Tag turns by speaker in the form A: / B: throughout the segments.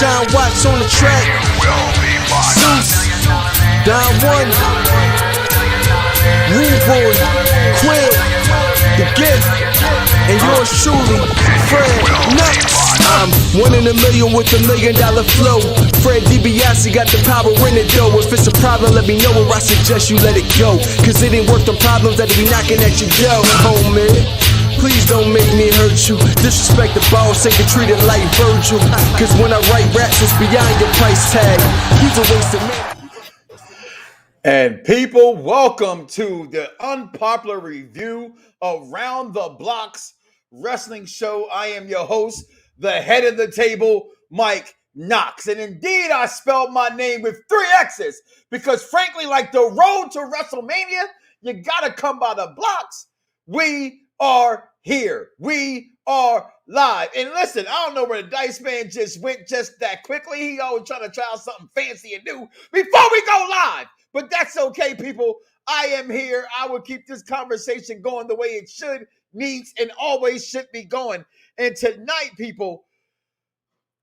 A: John Watts on the track. Zeus, Don One, Rude Boy, Quill, The Gift, and yours truly, Fred Knoxxx. I'm 1 in a million with $1 million flow. Fred DiBiase got the power in it though. If it's a problem, let me know, or I suggest you let it go. Cause it ain't worth the problems that be knocking at your door, homie. Please don't make me hurt you. Disrespect the boss, ain't get treated like Virgil. Cause when I write raps, it's beyond your price tag. He's a waste of man.
B: And people, welcome to the unpopular review Around the Blocks wrestling show. I am your host, the head of the table, Mike Knoxxx. And indeed, I spelled my name with 3 X's because frankly, like the road to Wrestlemania, you gotta come by the blocks. We are here. We are live. And listen, I don't know where the Dice Man just went just that quickly. He always trying to try out something fancy and new before we go live. But that's okay, people. I am here. I will keep this conversation going the way it should, needs, and always should be going. And tonight, people,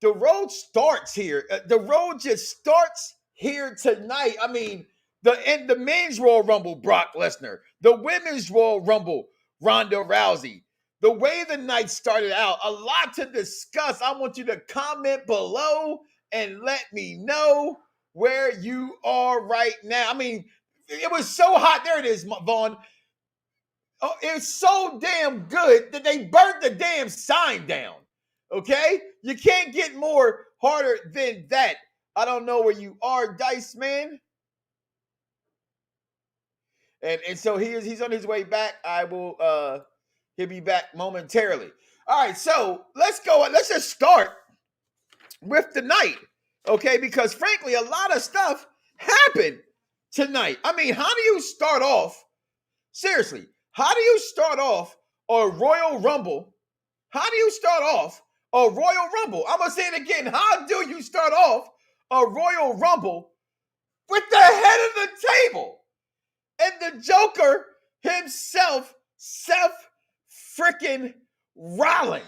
B: the road starts here. The road just starts here tonight. I mean, the men's Royal Rumble, Brock Lesnar. The women's Royal Rumble, Ronda Rousey. The way the night started out, a lot to discuss. I want you to comment below and let me know where you are right now. I mean, it was so hot. There it is, Vaughn. Oh, it's so damn good that they burnt the damn sign down. Okay? You can't get more harder than that. I don't know where you are, Dice Man. And so he's on his way back. He'll be back momentarily. All right, so let's go. Let's just start with the night. Okay, because frankly, a lot of stuff happened tonight. I mean, how do you start off? Seriously, how do you start off a Royal Rumble? How do you start off a Royal Rumble? I'm going to say it again. How do you start off a Royal Rumble with the head of the table and the Joker himself, Seth Freakin Rollins?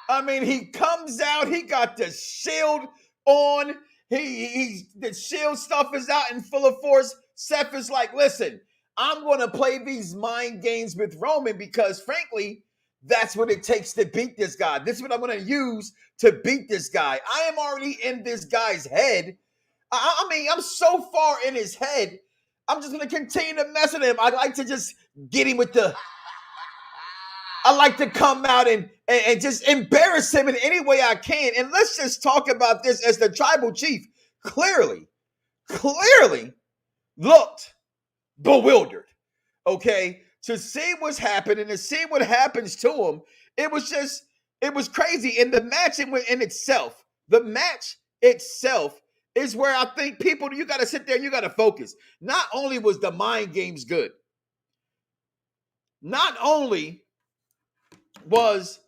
B: I mean, he comes out, he got the shield on, the shield stuff is out in full of force. Seth is like, listen, I'm going to play these mind games with Roman because frankly, that's what it takes to beat this guy. This is what I'm going to use to beat this guy. I am already in this guy's head. I mean, I'm so far in his head, I'm just going to continue to mess with him. I'd like to just get him with I like to come out and just embarrass him in any way I can. And let's just talk about this as the tribal chief clearly looked bewildered, okay? To see what's happening, to see what happens to him, it was crazy. And the match in itself, is where I think people, you got to sit there and you got to focus. Not only was the mind games good, not only was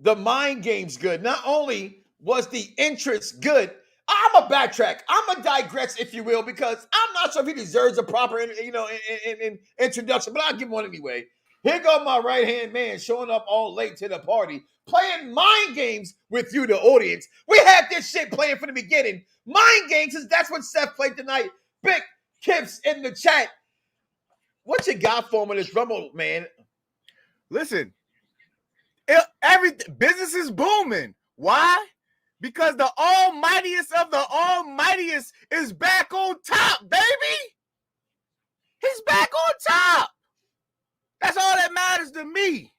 B: the mind games good, not only was the entrance good, I'm a backtrack. I'm a digress, if you will, because I'm not sure if he deserves a proper, introduction, but I'll give him one anyway. Here go my right-hand man showing up all late to the party, playing mind games with you, the audience. We had this shit playing from the beginning. Mind games, that's what Seth played tonight. Big Kips in the chat. What you got for him in this Rumble, man?
C: Listen, business is booming. Why? Because the almightiest of the almightiest is back on top, baby. He's back on top. That's all that matters to me.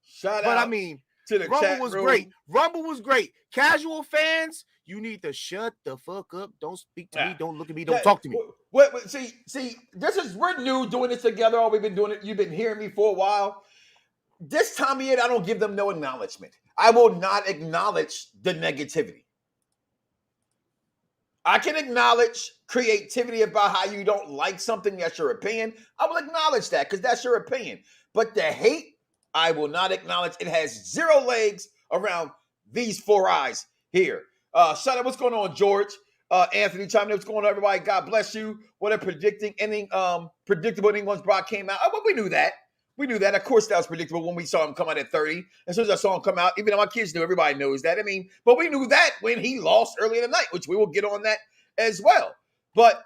B: Shout out.
C: I mean,
B: to the
C: Rumble
B: chat
C: was
B: room.
C: great. Rumble was great. Casual fans, you need to shut the fuck up. Don't speak to me. Don't look at me. Don't talk to me.
B: Wait, see, we're new doing this together. All we've been doing it. You've been hearing me for a while. This time of year, I don't give them no acknowledgement. I will not acknowledge the negativity. I can acknowledge creativity about how you don't like something. That's your opinion. I will acknowledge that because that's your opinion. But the hate, I will not acknowledge. It has 0 legs around these 4 eyes here. Shout out, what's going on, George? Anthony, chime in. What's going on, everybody? God bless you. What a predictable inning once Brock came out. Oh, well, we knew that. We knew that. Of course, that was predictable when we saw him come out at 30. As soon as I saw him come out, even though my kids knew, everybody knows that. I mean, but we knew that when he lost early in the night, which we will get on that as well. But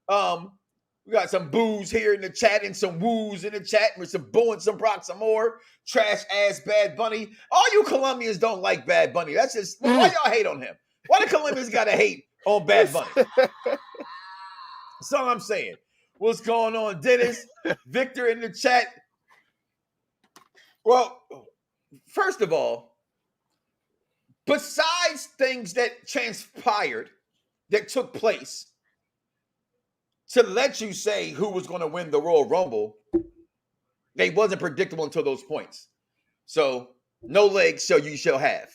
B: we got some boos here in the chat and some woos in the chat. We're some booing, some Brock, some more. Trash ass Bad Bunny. All you Colombians don't like Bad Bunny. That's just, why y'all hate on him? Why the Colombians got to hate on Bad Bunny? That's all I'm saying. What's going on, Dennis? Victor in the chat. Well, first of all, besides things that transpired, that took place, to let you say who was going to win the Royal Rumble, they wasn't predictable until those points. So, no legs, so you shall have.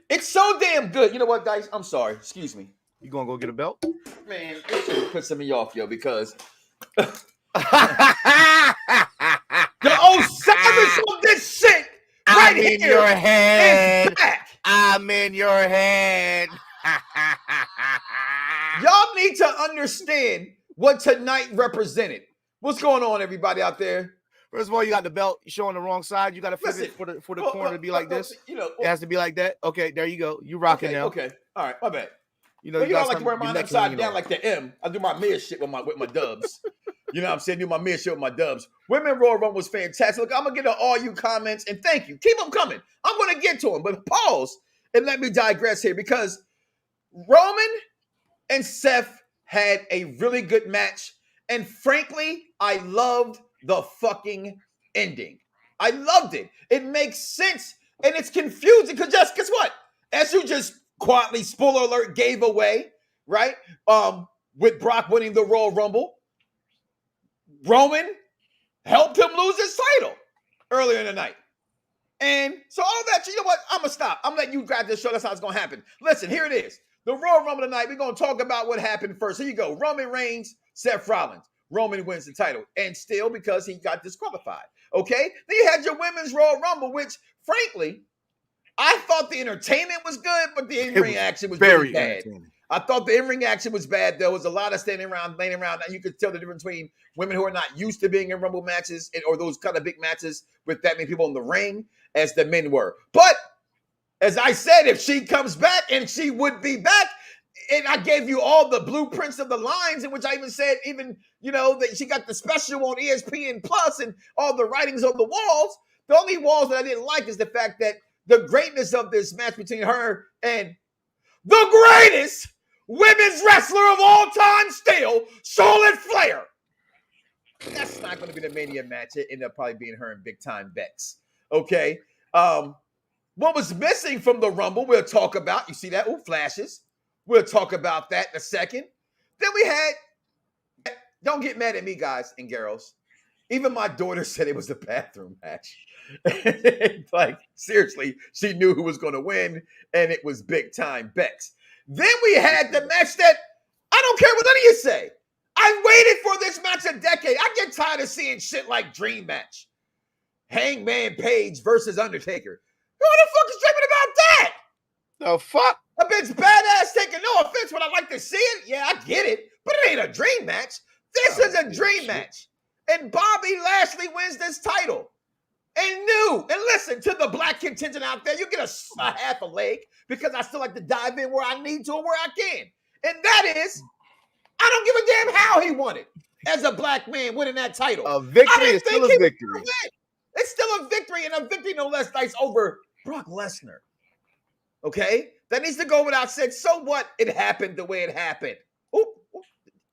B: It's so damn good. You know what, guys? I'm sorry. Excuse me.
C: You gonna go get a belt?
B: Man, this shit pissing me off, yo, because the 07 on this shit right
C: I'm in
B: here
C: your head.
B: is back.
C: I'm in your head.
B: Y'all need to understand what tonight represented. What's going on, everybody out there?
C: First of all, you got the belt. You're showing the wrong side. You got to flip it for the corner to be like this.
B: You know,
C: It has to be like that. Okay, there you go. You rocking now.
B: Okay, all right, my bad.
C: You know,
B: Well,
C: you
B: you
C: got
B: don't like to wear mine
C: your neck
B: upside
C: hanging
B: down
C: off.
B: like the M. I do my mid shit with my dubs. You know what I'm saying? Do my mid shit with my dubs. Women Royal Rumble was fantastic. Look, I'm going to get to all you comments, and thank you. Keep them coming. I'm going to get to them, but pause and let me digress here, because Roman and Seth had a really good match, and frankly, I loved the fucking ending. I loved it. It makes sense, and it's confusing because just guess what? As you just quietly, spoiler alert, gave away, right? With Brock winning the Royal Rumble, Roman helped him lose his title earlier in the night. And so all that, you know what? I'm going to stop. I'm letting you grab this show. That's how it's going to happen. Listen, here it is. The Royal Rumble tonight, we're going to talk about what happened first. Here you go. Roman Reigns, Seth Rollins. Roman wins the title. And still because he got disqualified. Okay? Then you had your Women's Royal Rumble, which, frankly, I thought the entertainment was good, but the in-ring action was very bad. I thought the in-ring action was bad. There was a lot of standing around, laying around. And you could tell the difference between women who are not used to being in Rumble matches or those kind of big matches with that many people in the ring as the men were. But as I said, if she comes back, and she would be back, and I gave you all the blueprints of the lines, in which I even said, that she got the special on ESPN Plus and all the writings on the walls. The only walls that I didn't like is the fact that the greatness of this match between her and the greatest women's wrestler of all time still, Charlotte Flair. That's not going to be the Mania match. It ended up probably being her and Big Time Bex. Okay. What was missing from the Rumble, we'll talk about. You see that? Ooh, flashes. We'll talk about that in a second. Then we had, don't get mad at me, guys and girls. Even my daughter said it was a bathroom match. Like, seriously, she knew who was going to win, and it was Big Time Bex. Then we had the match that, I don't care what any of you say. I waited for this match a decade. I get tired of seeing shit like Dream Match. Hangman Page versus Undertaker. Who the fuck is dreaming about that?
C: The fuck?
B: A bitch badass, taking no offense, but I like to see it. Yeah, I get it, but it ain't a dream match. This is a dream match. And Bobby Lashley wins this title. And listen to the black contingent out there. You get a half a leg because I still like to dive in where I need to and where I can. And that is, I don't give a damn how he won it as a black man winning that title.
C: A victory is still a victory.
B: It's still a victory, and a victory no less nice over Brock Lesnar. Okay? That needs to go without saying. So what? It happened the way it happened. Oop.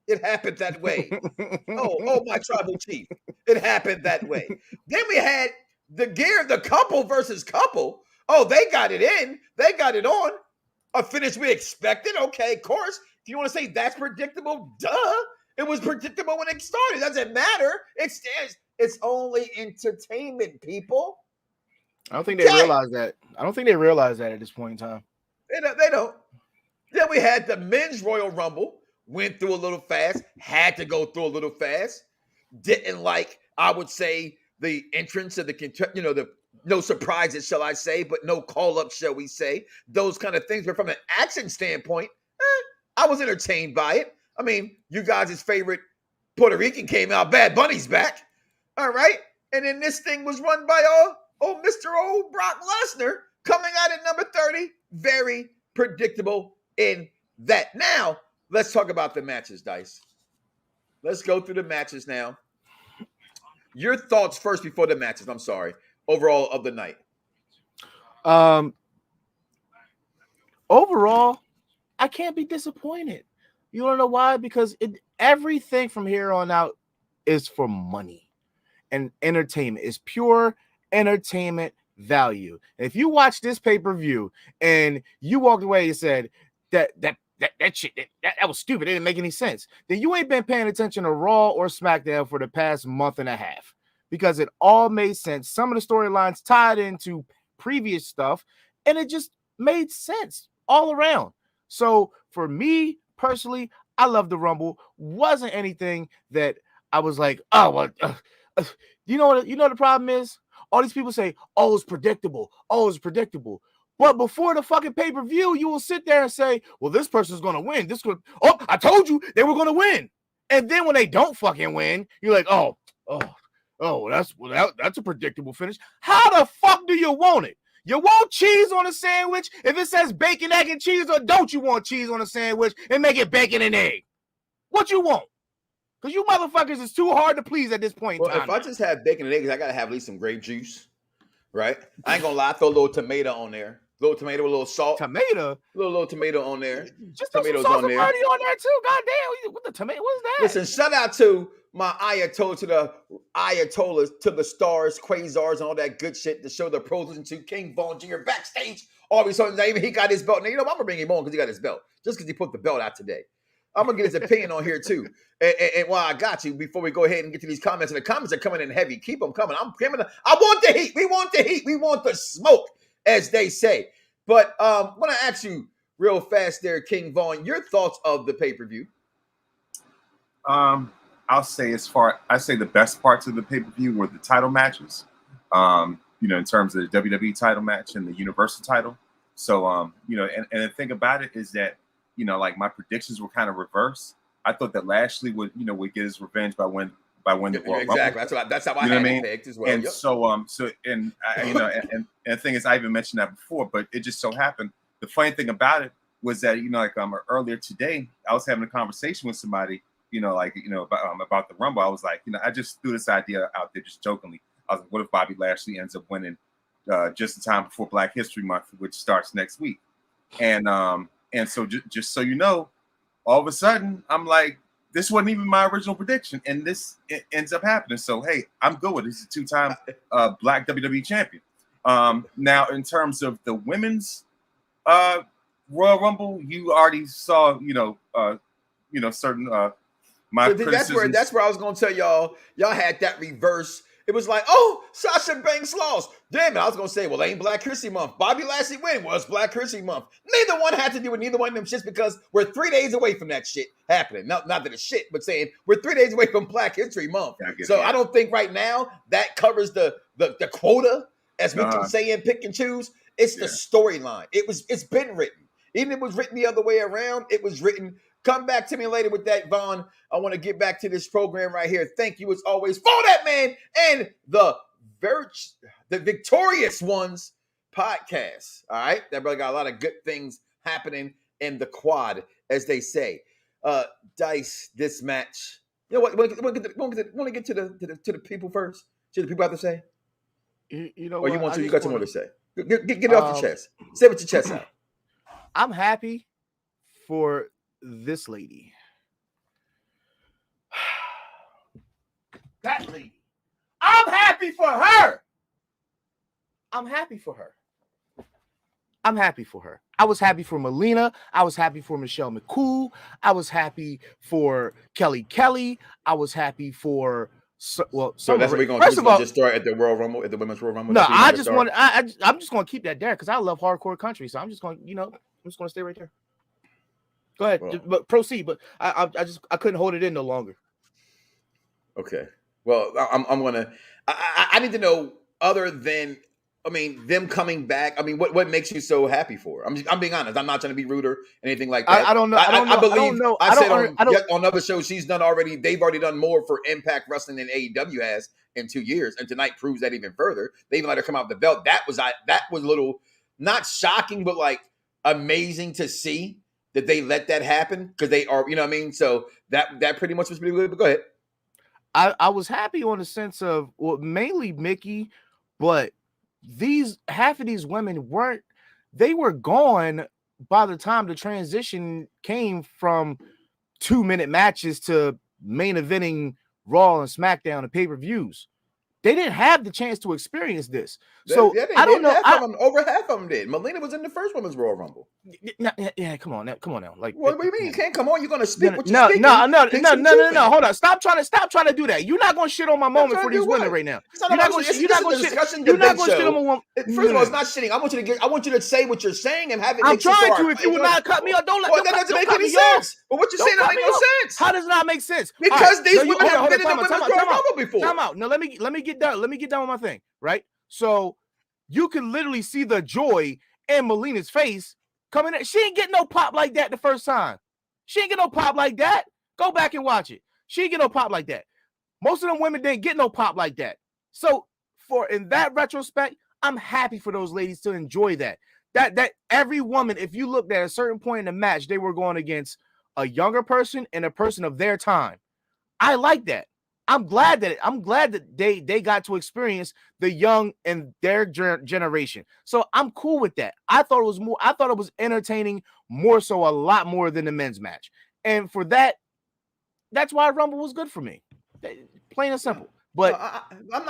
B: It happened that way. Oh, my tribal chief. It happened that way. Then we had the couple versus couple. Oh, they got it in. They got it on. A finish we expected. Okay, of course. If you want to say that's predictable, duh. It was predictable when it started. It doesn't matter. It's only entertainment, people.
C: I don't think they realize that. I don't think they realize that at this point in time.
B: They don't. Then we had the men's Royal Rumble. Went through a little fast. Had to go through a little fast. Didn't like, I would say, the entrance of the no surprises, shall I say, but no call-up, shall we say. Those kind of things. But from an action standpoint, I was entertained by it. I mean, you guys' favorite Puerto Rican came out. Bad Bunny's back. All right. And then this thing was run by Mr. Old Brock Lesnar coming out at number 30. Very predictable in that. Now, let's talk about the matches, Dice. Let's go through the matches now. Your thoughts first before the matches. I'm sorry. Overall of the night.
C: Overall, I can't be disappointed. You don't know why? Because everything from here on out is for money and entertainment. It's pure entertainment value. And if you watch this pay-per-view and you walked away and said that shit that was stupid, it didn't make any sense, then you ain't been paying attention to Raw or SmackDown for the past month and a half, because it all made sense. Some of the storylines tied into previous stuff, and it just made sense all around. So for me personally, I love the Rumble. Wasn't anything that I was like, oh, well, you know the problem is? All these people say, oh, it's predictable. Oh, it's predictable. But before the fucking pay-per-view, you will sit there and say, well, this person's going to win. Oh, I told you they were going to win. And then when they don't fucking win, you're like, oh, that's a predictable finish. How the fuck do you want it? You want cheese on a sandwich if it says bacon, egg, and cheese, or don't you want cheese on a sandwich and make it bacon and egg? What you want? Because you motherfuckers is too hard to please at this point in time.
B: If I just have bacon and eggs, I got to have at least some grape juice, right? I ain't going to lie. I throw a little tomato on there. Little tomato with a little salt.
C: Tomato?
B: Little tomato on there.
C: Just tomatoes some on there. On there too. Goddamn. What the tomato? What is that?
B: Listen, shout out to my Ayatollah, to the Ayatollahs, to the stars, quasars, and all that good shit to show the pros to King Von Jr. backstage. All of a sudden, even he got his belt. Now, I'm going to bring him on because he got his belt. Just because he put the belt out today. I'm going to get his opinion on here too. And while I got you, before we go ahead and get to these comments, and the comments are coming in heavy. Keep them coming. I want the heat. We want the heat. We want the smoke, as they say. But I want to ask you real fast there, King Vaughn, your thoughts of the pay-per-view.
D: I'll say the best parts of the pay-per-view were the title matches. In terms of the WWE title match and the Universal title. So, and the thing about it is that, like my predictions were kind of reversed. I thought that Lashley would get his revenge by winning the Royal
B: exactly.
D: Rumble.
B: That's how I had it picked as well.
D: And and the thing is, I even mentioned that before, but it just so happened. The funny thing about it was that earlier today, I was having a conversation with somebody, about the Rumble. I was like, I just threw this idea out there just jokingly. I was like, what if Bobby Lashley ends up winning just in time before Black History Month, which starts next week? And so just so you know, all of a sudden, I'm like, this wasn't even my original prediction, and this ends up happening. So, hey, I'm good with it. He's a two-time Black WWE champion. Now, in terms of the women's Royal Rumble, you already saw, certain my criticisms.
B: That's where I was going to tell y'all. Y'all had that reverse. It was like, oh, Sasha Banks lost. Damn it. I was going to say, well, it ain't Black History Month. Bobby Lashley win. Well, it's Black History Month. Neither one had to do with neither one of them shits because we're 3 days away from that shit happening. Not that it's shit, but saying we're 3 days away from Black History Month. I don't think right now that covers the quota, as we can say and pick and choose. It's the storyline. It's been written. Even if it was written the other way around, it was written. Come back to me later with that, Vaughn. I want to get back to this program right here. Thank you, as always, for that man and the Victorious Ones podcast. All right? That brother got a lot of good things happening in the quad, as they say. Dice, this match. You know what? Want to get to the people first? See what the people have to say?
C: You know
B: or
C: what?
B: You want to? You got some more to say. Get it off your chest. Say what your chest out.
C: I'm happy for this lady. That lady. I'm happy for her. I'm happy for her. I was happy for Melina. I was happy for Michelle McCool. I was happy for Kelly. I was happy for
B: so that's what we're going to do. First of all, just start at the Royal Rumble, at the Women's Royal Rumble.
C: No, I'm just going to keep that there because I love hardcore country. So I'm just going, I'm just going to stay right there. Go ahead, but proceed. But I couldn't hold it in no longer.
B: Okay. Well, I'm gonna. I need to know, other than I mean, them coming back. I mean, what makes you so happy for? I'm being honest. I'm not trying to be rude or anything like that.
C: I don't know.
B: I believe I said on
C: I don't.
B: on other shows she's done already. They've already done more for Impact Wrestling than AEW has in 2 years, and tonight proves that even further. They even let her come out with the belt. That was a little not shocking, but like amazing to see that they let that happen because they are, you know what I mean. So that pretty much was pretty good. But go ahead.
C: I was happy on the sense of, well, mainly Mickey, but half of these women they were gone by the time the transition came from 2-minute matches to main eventing Raw and SmackDown and pay-per-views. They didn't have the chance to experience this. So I don't know.
B: Over half of them did. Melina was in the first Women's Royal Rumble.
C: Yeah, come on now. Like,
B: what do you mean? You can't come on. You're gonna speak what you're
C: no,
B: speaking.
C: No. Hold on. Stop trying to do that. You're not gonna shit on my moment for these women right now. You're not gonna shit on my woman.
B: First of all, it's not shitting. I want you to say what you're saying and have it.
C: I'm trying to. If you would not cut me off, don't let.
B: Well, that doesn't make any sense. But what you're saying doesn't make no sense.
C: How does it not make sense?
B: Because these women have been in the Women's Royal Rumble before.
C: Time out. No, let me get done. Let me get done with my thing. Right. So you can literally see the joy in Melina's face coming in. She ain't getting no pop like that the first time. She ain't get no pop like that. Go back and watch it. She ain't get no pop like that. Most of them women didn't get no pop like that. So in that retrospect, I'm happy for those ladies to enjoy that. That every woman, if you looked at a certain point in the match, they were going against a younger person and a person of their time. I like that. I'm glad that they got to experience the young and their generation. So I'm cool with that. I thought it was entertaining more so, a lot more than the men's match. And for that's why Rumble was good for me. Plain and simple. But
B: no, I'm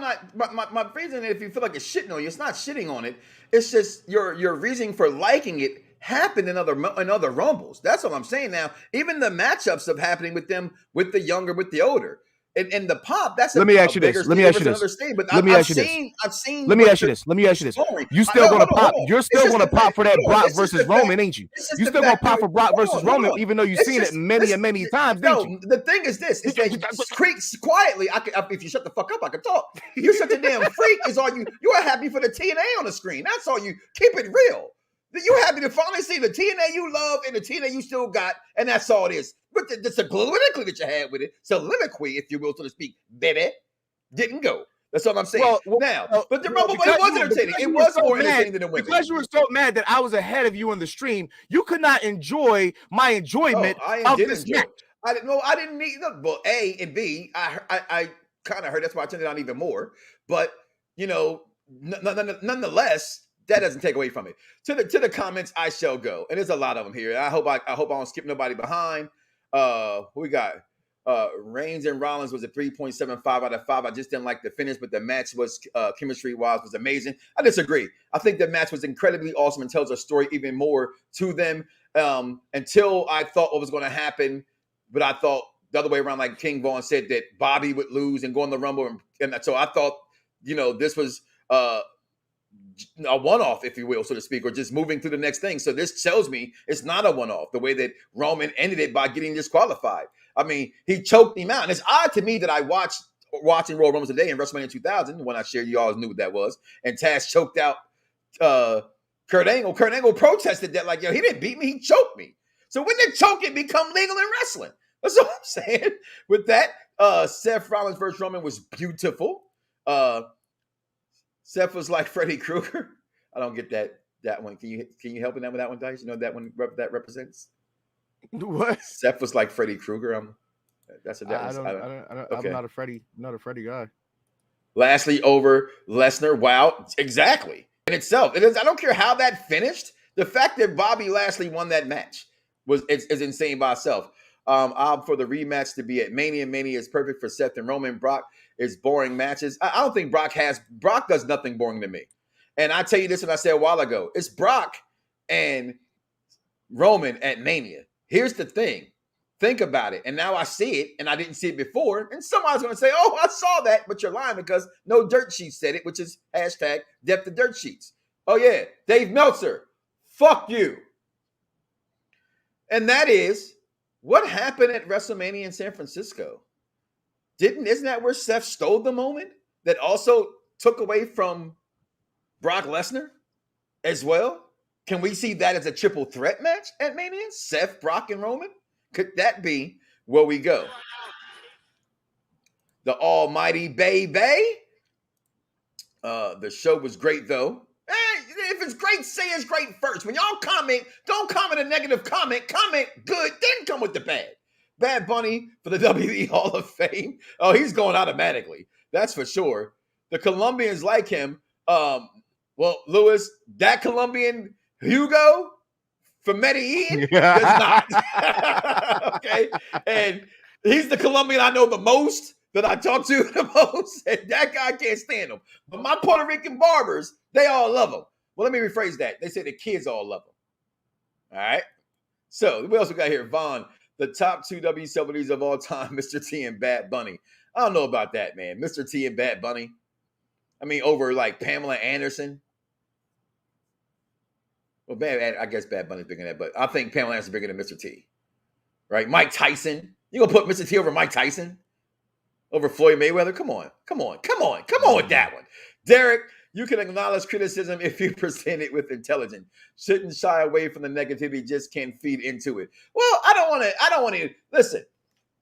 B: not. My reason, if you feel like it's shitting on you, it's not shitting on it. It's just your reasoning for liking it happened in other Rumbles. That's what I'm saying. Now, even the matchups of happening with them, with the younger, with the older, and the pop. That's
C: let me ask you this. Let me ask you this. Let me ask you this. You still gonna pop? You're still gonna pop for that Brock versus Roman, ain't you? You still gonna pop for Brock versus Roman, even though you've seen it many and many times, didn't you?
B: The thing is this: is that quietly, if you shut the fuck up, I can talk. You're such a damn freak. Is all you are happy for the TNA on the screen. That's all you. Keep it real. You're happy to finally see the TNA you love and the TNA you still got, and that's all it is. But the soliloquy that you had with it, soliloquy, if you will, so to speak, baby, didn't go. That's all I'm saying. But the Rumble, it was entertaining. It was more entertaining than the women.
C: Because you were so mad that I was ahead of you on the stream, you could not enjoy my enjoyment of this match.
B: I didn't need. Well, A and B, I kind of heard. That's why I turned it on even more. But nonetheless. That doesn't take away from it. To the comments, I shall go, and there's a lot of them here. I hope I don't skip nobody behind. Who we got? Reigns and Rollins was a 3.75 out of 5. I just didn't like the finish, but the match was chemistry-wise was amazing. I disagree. I think the match was incredibly awesome and tells a story even more to them. Until I thought what was going to happen, but I thought the other way around, like King Vaughn said, that Bobby would lose and go in the Rumble, and so I thought this was a one-off, if you will, so to speak, or just moving through the next thing. So this tells me it's not a one-off, the way that Roman ended it by getting disqualified. I mean, he choked him out. And it's odd to me that I watching Royal Rumble today in WrestleMania 2000, when I shared, you all knew what that was, and Taz choked out Kurt Angle. Kurt Angle protested that, like, yo, he didn't beat me, he choked me. So when did choking become legal in wrestling? That's what I'm saying. With that, Seth Rollins versus Roman was beautiful. Seth was like Freddy Krueger. I don't get that one. Can you help me out with that one, Dice? You know that one that represents?
C: What?
B: Seth was like Freddy Krueger. I'm
C: not a Freddy guy.
B: Lashley over Lesnar. Wow, exactly. In itself, it is. I don't care how that finished. The fact that Bobby Lashley won that match is insane by itself. For the rematch to be at Mania. Mania is perfect for Seth and Roman. Brock is boring matches. I don't think Brock does nothing boring to me. And I tell you this, and I said a while ago, it's Brock and Roman at Mania. Here's the thing. Think about it. And now I see it, and I didn't see it before. And somebody's going to say, oh, I saw that, but you're lying because no dirt sheets said it, which is hashtag depth of dirt sheets. Oh, yeah. Dave Meltzer. Fuck you. And that is what happened at WrestleMania in San Francisco. Isn't that where Seth stole the moment that also took away from Brock Lesnar as well? Can we see that as a triple threat match at Mania? Seth, Brock, and Roman? Could that be where we go? The Almighty Baby. The show was great, though. If it's great, say it's great first. When y'all comment, don't comment a negative comment. Comment good, then come with the bad. Bad Bunny for the WWE Hall of Fame. Oh, he's going automatically. That's for sure. The Colombians like him. Well, Lewis, that Colombian Hugo from Medellin does not. Okay. And he's the Colombian I know the most, that I talk to the most, and that guy can't stand him. But my Puerto Rican barbers, they all love him. Well, let me rephrase that. They say the kids all love him. All right. So what else we got here? Vaughn, the top 2 W celebrities of all time, Mr. T and Bad Bunny. I don't know about that, man. Mr. T and Bad Bunny. I mean, over like Pamela Anderson. Well, I guess Bad Bunny's bigger than that, but I think Pamela Anderson's bigger than Mr. T. Right? Mike Tyson. You gonna put Mr. T over Mike Tyson? Over Floyd Mayweather? Come on with that one. Derek, you can acknowledge criticism if you present it with intelligence. Shouldn't shy away from the negativity, just can't feed into it. Well, I don't want to, listen,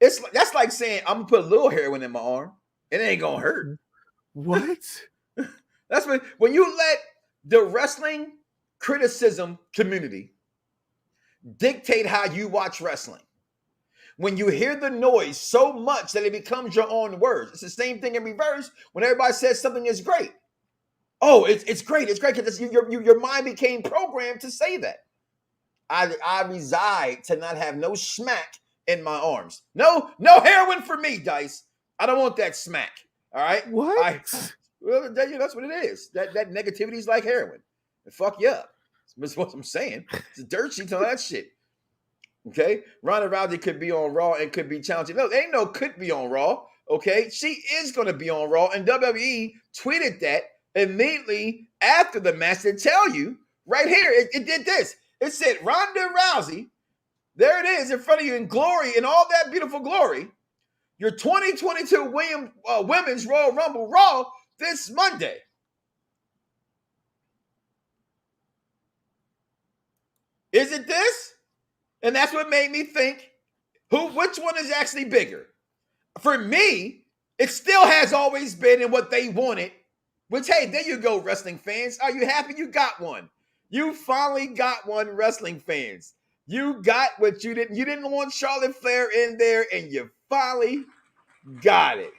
B: that's like saying, I'm going to put a little heroin in my arm. It ain't going to hurt.
C: What?
B: That's when you let the wrestling criticism community dictate how you watch wrestling. When you hear the noise so much that it becomes your own words. It's the same thing in reverse when everybody says something is great. Oh, it's great. It's great because your mind became programmed to say that. I reside to not have no smack in my arms. No heroin for me, Dice. I don't want that smack. All right?
C: What?
B: Well, that's what it is. That negativity is like heroin. It fuck you up. That's what I'm saying. It's dirt sheets and all that shit. Okay, Ronda Rousey could be on Raw and could be challenging. No, ain't no could be on Raw. Okay, she is going to be on Raw, and WWE tweeted that immediately after the match to tell you right here. It did this. It said Ronda Rousey. There it is in front of you in glory, in all that beautiful glory. Your 2022 Women's Royal Rumble Raw this Monday. Is it this? And that's what made me think, which one is actually bigger? For me, it still has always been in what they wanted, which, hey, there you go, wrestling fans. Are you happy you got one? You finally got one, wrestling fans. You got what you didn't. You didn't want Charlotte Flair in there, and you finally got it.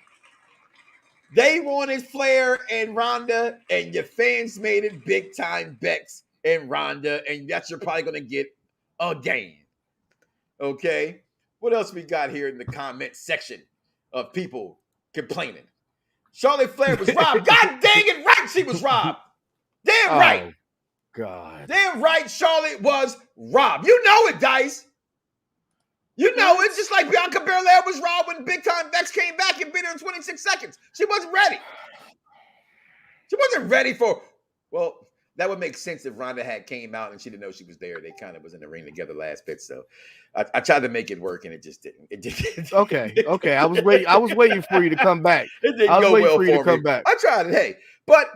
B: They wanted Flair and Ronda, and your fans made it big time Bex and Ronda, and that's you're probably going to get again. Okay, what else we got here in the comment section of people complaining? Charlotte Flair was robbed. God dang it, right, she was robbed. Damn right.
C: God.
B: Damn right, Charlotte was robbed. You know it, Dice. You know it's just like Bianca Belair was robbed when Big Time Vex came back and beat her in 26 seconds. She wasn't ready. She wasn't ready for, well, that would make sense if Ronda had came out and she didn't know she was there. They kind of was in the ring together last bit. So I tried to make it work and it just didn't. It didn't.
C: Okay. I was waiting for you to come back.
B: It didn't go well for you to come back. I tried it. Hey, but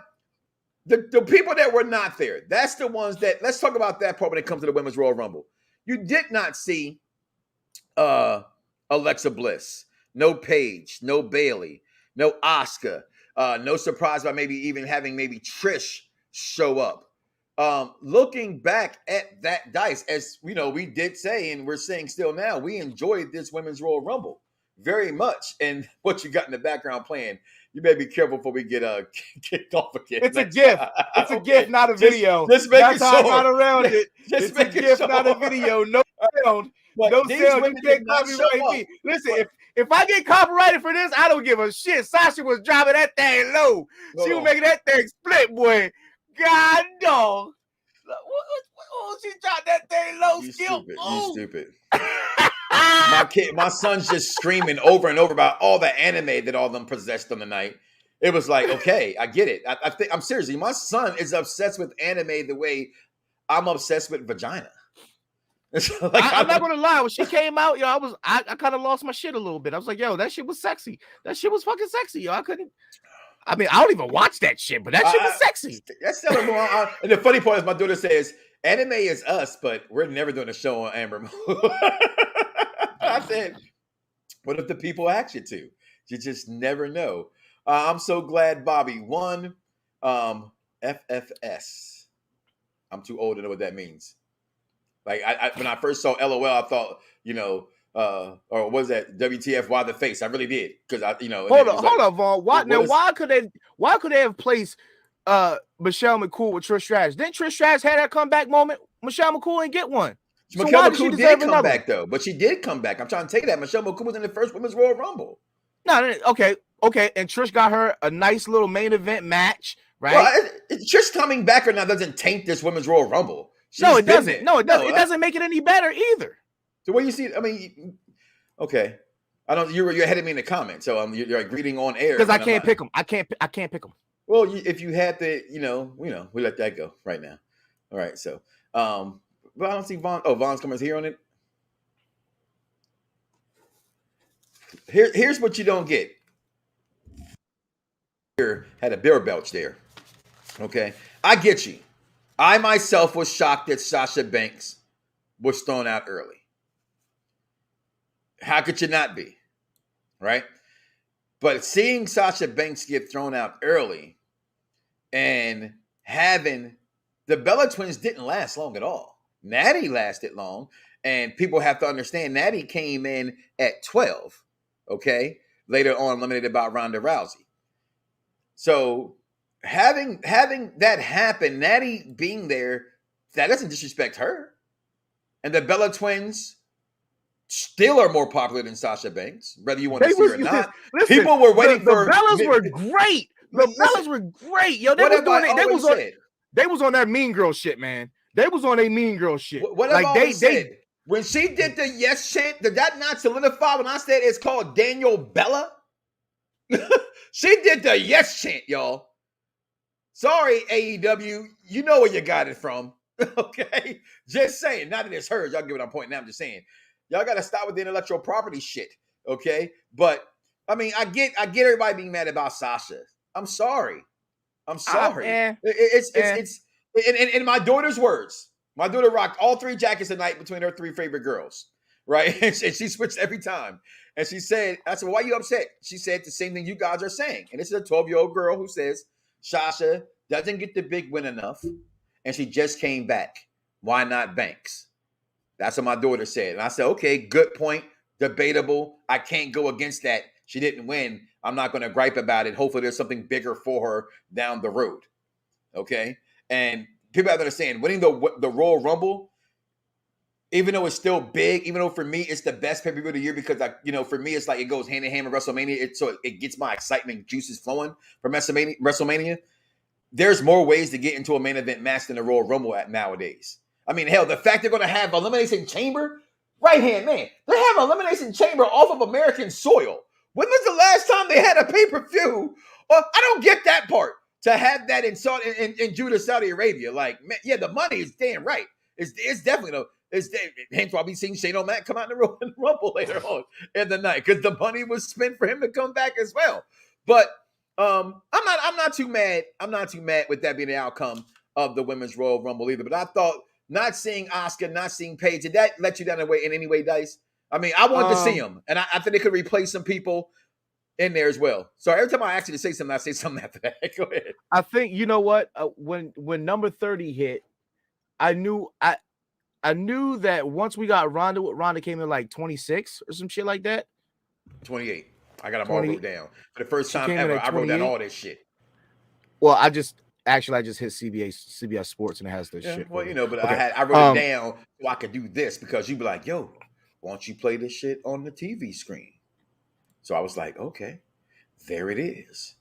B: the people that were not there, that's the ones that, let's talk about that part when it comes to the Women's Royal Rumble. You did not see Alexa Bliss, no Paige, no Bayley, no Asuka, no surprise by maybe even having maybe Trish show up. Looking back at that, Dice, as you know, we did say, and we're saying still now, we enjoyed this Women's Royal Rumble very much. And what you got in the background playing, you better be careful before we get kicked off again.
C: It's a gift. It's a gift, not a video.
B: Just making
C: That's how I got around it.
B: Just
C: it's a gift, not a video. No sound.
B: But
C: no sound. You can't copyright me. Listen, if I get copyrighted for this, I don't give a shit. Sasha was driving that thing low. She was making that thing split, boy. God, dog. She dropped that thing low.
B: You stupid. My son's just screaming over and over about all the anime that all of them possessed on the night. It was like, okay, I get it. I think I'm seriously. My son is obsessed with anime the way I'm obsessed with vagina.
C: I'm not gonna lie. When she came out, yo, I kind of lost my shit a little bit. I was like, yo, that shit was sexy. That shit was fucking sexy, yo. I mean, I don't even watch that shit, but that shit was sexy.
B: That's selling more. And the funny part is, my daughter says, "Anime is us, but we're never doing a show on Amber." I said, "What if the people ask you to? You just never know." I'm so glad Bobby won. FFS. I'm too old to know what that means. Like I when I first saw LOL, I thought, or what was that? WTF? Why the face? I really did, because
C: Hold on, Vaughn. Why could they have placed Michelle McCool with Trish Stratus? Didn't Trish Stratus have that comeback moment? Michelle McCool didn't get one. So
B: Michelle McCool did come back though, but she did come back. I'm trying to tell you that Michelle McCool was in the first Women's Royal Rumble.
C: No, okay, and Trish got her a nice little main event match, right?
B: Well, Trish coming back or not doesn't taint this Women's Royal Rumble.
C: No, it doesn't. No, it doesn't. It doesn't make it any better either.
B: So what you see, I mean, okay, I don't. You're ahead of me in the comments, so you're like reading on air
C: because I can't pick them. I can't pick them.
B: Well, if you had to, we let that go right now. All right, so, but I don't see Vaughn. Oh, Vaughn's coming here on it. Here's what you don't get. Here had a beer belch there. Okay, I get you. I myself was shocked that Sasha Banks was thrown out early. How could you not be? Right? But seeing Sasha Banks get thrown out early and having the Bella Twins didn't last long at all. Natty lasted long, and people have to understand Natty came in at 12, okay? Later on, eliminated by Ronda Rousey. So having that happen, Natty being there, that doesn't disrespect her. And the Bella Twins still are more popular than Sasha Banks, whether you want to see her or not.
C: Listen,
B: people were waiting for
C: the Bellas were great. The Bellas were great. Yo, they was doing it. They was on that Mean Girl shit, man. They was on a Mean Girl shit.
B: What like they said when she did the yes chant, did that not solidify when I said it's called Daniel Bella? She did the yes chant, y'all. Sorry, AEW, you know where you got it from. Okay, just saying. Not that it's hers. Y'all get what I'm pointing out. I'm just saying. Y'all got to stop with the intellectual property shit, okay? But I mean, I get everybody being mad about Sasha. I'm sorry. It's in my daughter's words. My daughter rocked all three jackets tonight between her three favorite girls, right? And she switched every time. And she said, I said, why are you upset? She said the same thing you guys are saying. And this is a 12-year-old girl who says Sasha doesn't get the big win enough, and she just came back. Why not Banks? That's what my daughter said. And I said, okay, good point. Debatable. I can't go against that. She didn't win. I'm not going to gripe about it. Hopefully there's something bigger for her down the road. Okay? And people have to understand, winning the Royal Rumble, even though it's still big, even though for me it's the best pay-per-view of the year because, for me it's like it goes hand in hand with WrestleMania. So it gets my excitement juices flowing from WrestleMania. There's more ways to get into a main event match than the Royal Rumble nowadays. I mean, hell, the fact they're going to have Elimination Chamber, right hand man, they have Elimination Chamber off of American soil. When was the last time they had a pay-per-view? Well, I don't get that part. To have that in Judah, Saudi Arabia, like, man, yeah, the money is damn right. It's definitely hence why we seen Shane O'Mac come out in the Rumble later on in the night because the money was spent for him to come back as well. But I'm not too mad. I'm not too mad with that being the outcome of the Women's Royal Rumble either. But I thought not seeing Asuka, not seeing Paige, did that let you down in any way, Dice? I mean, I wanted to see them, and I think they could replace some people in there as well. So every time I ask you to say something, I say something after that. Go ahead.
C: I think you know what? When number 30 hit, I knew that once we got Ronda came in like 26 or some shit like that.
B: 28. I got them all wrote down. For the first time ever, I wrote down all this shit.
C: Well, I just hit CBS Sports and it has this shit.
B: Well, but okay. I wrote it down so I could do this because you'd be like, yo, why don't you play this shit on the TV screen? So I was like, okay, there it is.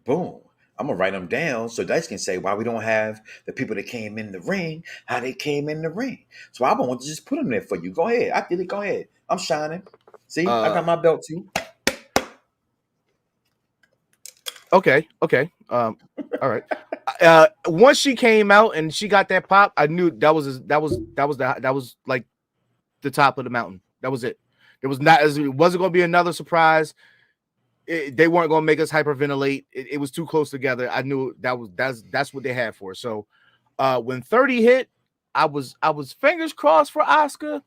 B: Boom. I'm going to write them down so Dice can say why we don't have the people that came in the ring, how they came in the ring. So I want to just put them there for you. Go ahead. I did it. Go ahead. I'm shining. See, I got my belt too.
C: Okay. All right. Once she came out and she got that pop, I knew that was like the top of the mountain. That was it. It wasn't going to be another surprise. they weren't going to make us hyperventilate. It was too close together. I knew that's what they had for us. So when 30 hit, I was fingers crossed for Asuka.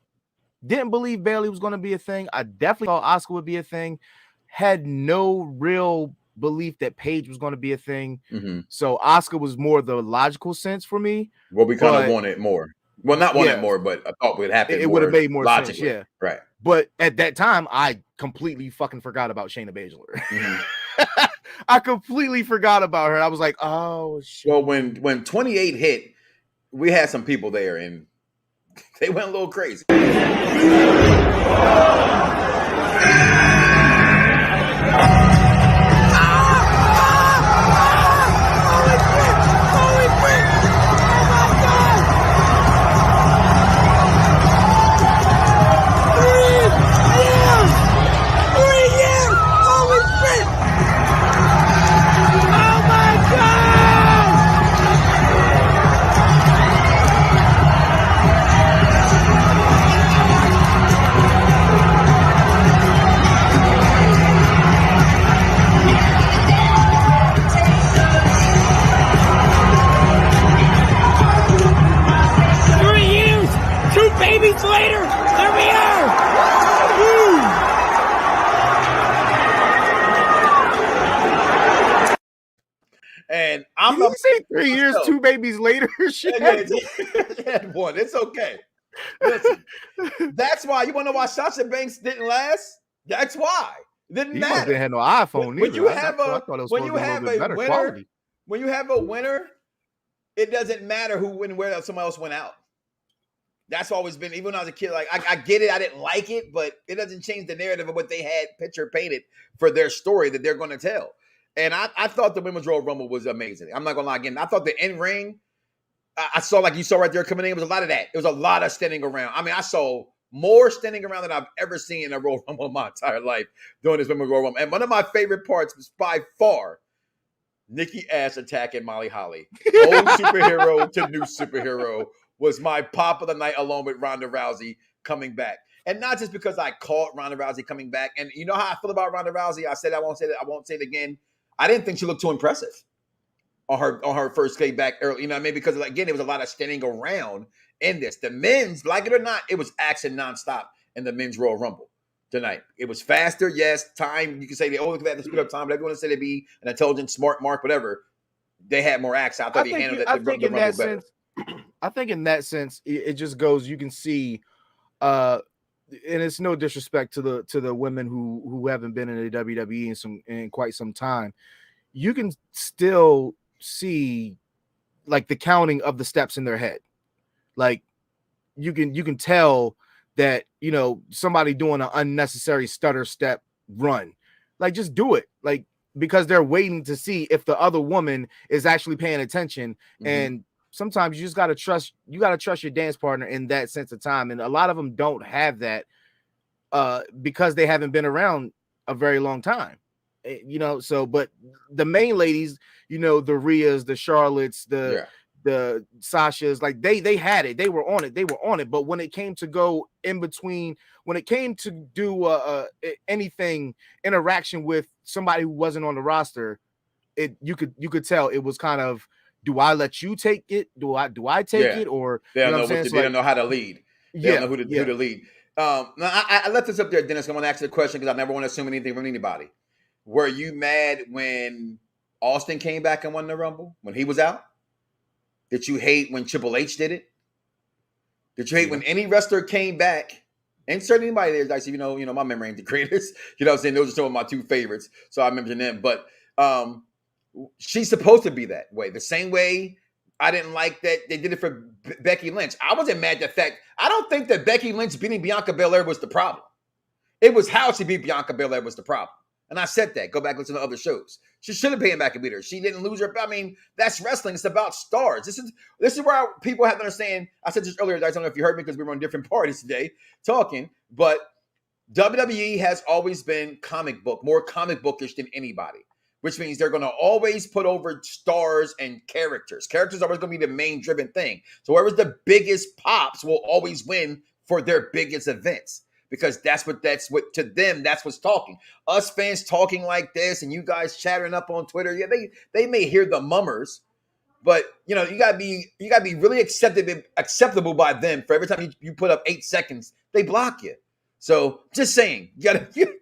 C: Didn't believe Bayley was going to be a thing. I definitely thought Asuka would be a thing. Had no real belief that Paige was going to be a thing.
B: Mm-hmm.
C: So Asuka was more the logical sense for me.
B: Well, we kind of wanted more. Well, not wanted more, but I thought it would happen.
C: It would have made more
B: logically.
C: sense. Yeah,
B: right.
C: But at that time, I completely fucking forgot about Shayna Baszler.
B: Mm-hmm.
C: I completely forgot about her. I was like, oh shit.
B: Well, when 28 hit, we had some people there, and they went a little crazy.
A: Babies later, there we are. Woo.
B: And I'm
C: Did he say 3 years, 2 babies later?
B: Yeah, one. It's okay. Listen, that's why you want to know why Sasha Banks didn't last. That's why it didn't matter.
C: Didn't have no iPhone.
B: When you have a winner, it doesn't matter who went where somebody else went out. That's always been, even when I was a kid, like I get it, I didn't like it, but it doesn't change the narrative of what they had picture painted for their story that they're going to tell. And I thought the Women's Royal Rumble was amazing. I'm not going to lie again. I thought the in-ring, I saw, like you saw right there coming in, it was a lot of that. It was a lot of standing around. I mean, I saw more standing around than I've ever seen in a Royal Rumble in my entire life doing this Women's Royal Rumble. And one of my favorite parts was by far Nikki Ash attacking Molly Holly. Old superhero to new superhero was my pop of the night, along with Ronda Rousey coming back. And not just because I called Ronda Rousey coming back. And you know how I feel about Ronda Rousey? I said I won't say it again. I didn't think she looked too impressive on her first day back early. You know what I mean? Because again, it was a lot of standing around in this. The men's, like it or not, it was action nonstop in the men's Royal Rumble tonight. It was faster, yes. Time, you can say they always had to speed up time, but everyone said they'd be an intelligent, smart mark, whatever. They had more action. I thought they handled the Rumble better.
C: I think in that sense, it just goes, you can see, and it's no disrespect to the women who haven't been in the WWE in quite some time. You can still see like the counting of the steps in their head. Like you can tell that, you know, somebody doing an unnecessary stutter step run, like just do it. Like, because they're waiting to see if the other woman is actually paying attention. Mm-hmm. And sometimes you just got to trust your dance partner in that sense of time. And a lot of them don't have that because they haven't been around a very long time, you know? So, but the main ladies, you know, the Rheas, the Charlottes, the Sashas, like they had it, they were on it. But when it came to go in between, when it came to do anything interaction with somebody who wasn't on the roster, you could tell it was kind of, do I let you take it? Do I take it? Or
B: they don't know they don't know how to lead. They don't know who to lead. Now I left this up there, Dennis. I'm going to ask you a question because I never want to assume anything from anybody. Were you mad when Austin came back and won the Rumble when he was out? Did you hate when Triple H did it? Did you hate when any wrestler came back? Insert anybody there. I said, you know, my memory ain't the greatest. You know what I'm saying? Those are some of my two favorites. So I mentioned them. But she's supposed to be that way. The same way I didn't like that they did it for Becky Lynch. I wasn't mad at the fact. I don't think that Becky Lynch beating Bianca Belair was the problem. It was how she beat Bianca Belair was the problem. And I said that. Go back and listen to other shows. She should have paid back and beat her. She didn't lose her. I mean, that's wrestling. It's about stars. This is where people have to understand. I said this earlier. I don't know if you heard me because we were on different parties today talking. But WWE has always been more comic bookish than anybody, which means they're going to always put over stars and characters. Characters are always going to be the main driven thing. So whoever's the biggest pops will always win for their biggest events. because that's what to them, that's what's talking. Us fans talking like this and you guys chattering up on Twitter, yeah, they may hear the mummers, but you gotta be really acceptable by them. For every time you put up 8 seconds, they block you. So just saying, you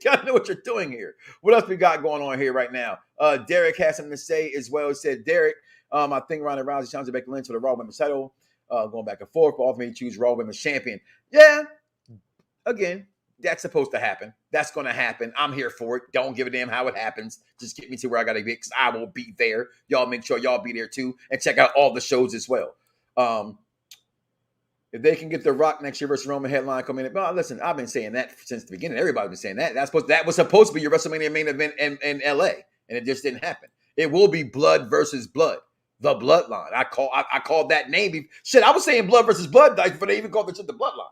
B: gotta know what you're doing here. What else we got going on here right now? Derek has something to say as well. It said, Derek, I think Ronda Rousey challenged Becky Lynch for the Raw Women's title, going back and forth, but ultimately choose Raw Women's champion. Yeah, again, that's supposed to happen. That's going to happen. I'm here for it. Don't give a damn how it happens. Just get me to where I got to be, because I will be there. Y'all make sure y'all be there too, and check out all the shows as well. If they can get The Rock next year versus Roman headline coming in, well, listen, I've been saying that since the beginning. Everybody's been saying that. That was supposed to be your WrestleMania main event in LA, and it just didn't happen. It will be blood versus blood. The Bloodline. I called that name. Shit, I was saying blood versus blood before they even called it the Bloodline.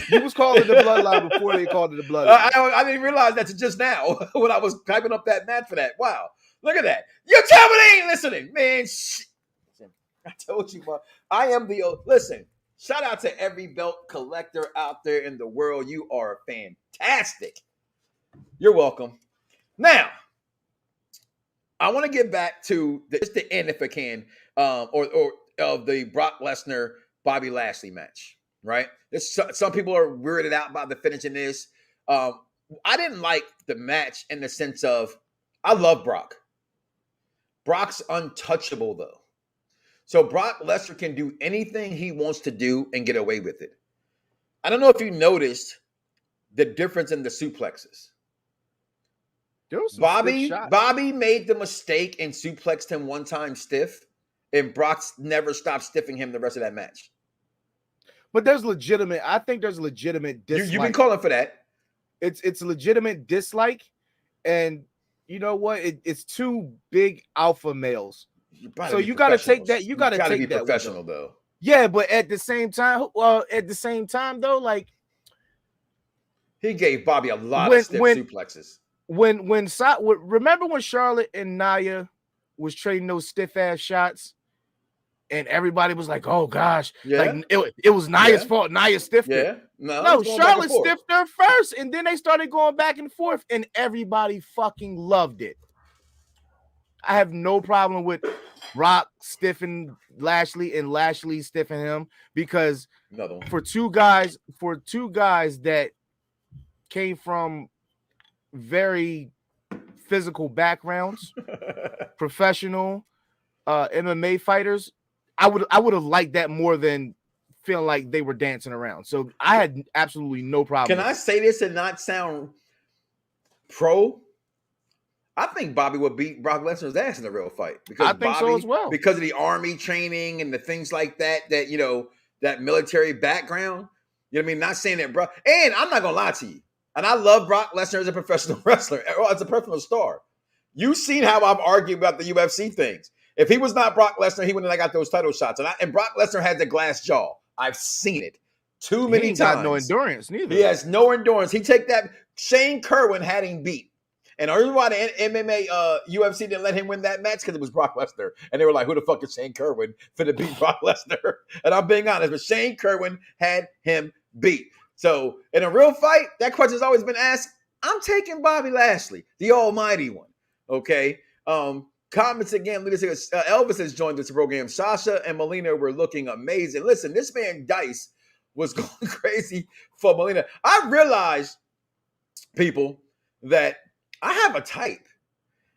C: You was calling it the Bloodline before they called it the Bloodline.
B: I didn't realize that just now when I was typing up that match for that. Wow, look at that. You tell me they ain't listening, man. Shit. I told you, man. I am listen. Shout out to every belt collector out there in the world. You are fantastic. You're welcome. Now, I want to get back to just the end, if I can, or of the Brock Lesnar Bobby Lashley match. Right? Some people are weirded out by the finish in this. I didn't like the match in the sense of I love Brock. Brock's untouchable though. So Brock Lesnar can do anything he wants to do and get away with it. I don't know if you noticed the difference in the suplexes. Bobby made the mistake and suplexed him one time stiff, and Brock never stopped stiffing him the rest of that match.
C: But I think there's legitimate dislike.
B: You've been calling for that.
C: It's a legitimate dislike, and you know what? It's two big alpha males. So you got to take that. You got to take that.
B: Professional though.
C: Yeah, but at the same time, though, like
B: he gave Bobby a lot of stiff suplexes.
C: Remember when Charlotte and Nia was trading those stiff ass shots, and everybody was like, "Oh gosh, like it was Nia's fault. Nia stiffed her." No, Charlotte stiffed her first, and then they started going back and forth, and everybody fucking loved it. I have no problem with Rock stiffing Lashley and Lashley stiffing him, because for two guys that came from very physical backgrounds, professional MMA fighters, I would have liked that more than feeling like they were dancing around. So I had absolutely no problem.
B: Can I say this and not sound pro? I think Bobby would beat Brock Lesnar's ass in a real fight, because
C: I think so as well,
B: because of the army training and the things like that that military background. You know what I mean? Not saying that, bro. And I'm not gonna lie to you. And I love Brock Lesnar as a professional wrestler, or as a professional star. You've seen how I've argued about the UFC things. If he was not Brock Lesnar, he wouldn't have got those title shots. And Brock Lesnar had the glass jaw. I've seen it too many times. He ain't got
C: no endurance neither.
B: He has no endurance. He take that. Shane Kerwin had him beat. And the reason why the MMA UFC didn't let him win that match, because it was Brock Lesnar. And they were like, who the fuck is Shane Kerwin finna beat Brock Lesnar? And I'm being honest, but Shane Kerwin had him beat. So in a real fight, that question's always been asked. I'm taking Bobby Lashley, the almighty one. Okay. Comments again. Elvis has joined this program. Sasha and Melina were looking amazing. Listen, this man Dice was going crazy for Melina. I realized, people, that I have a type.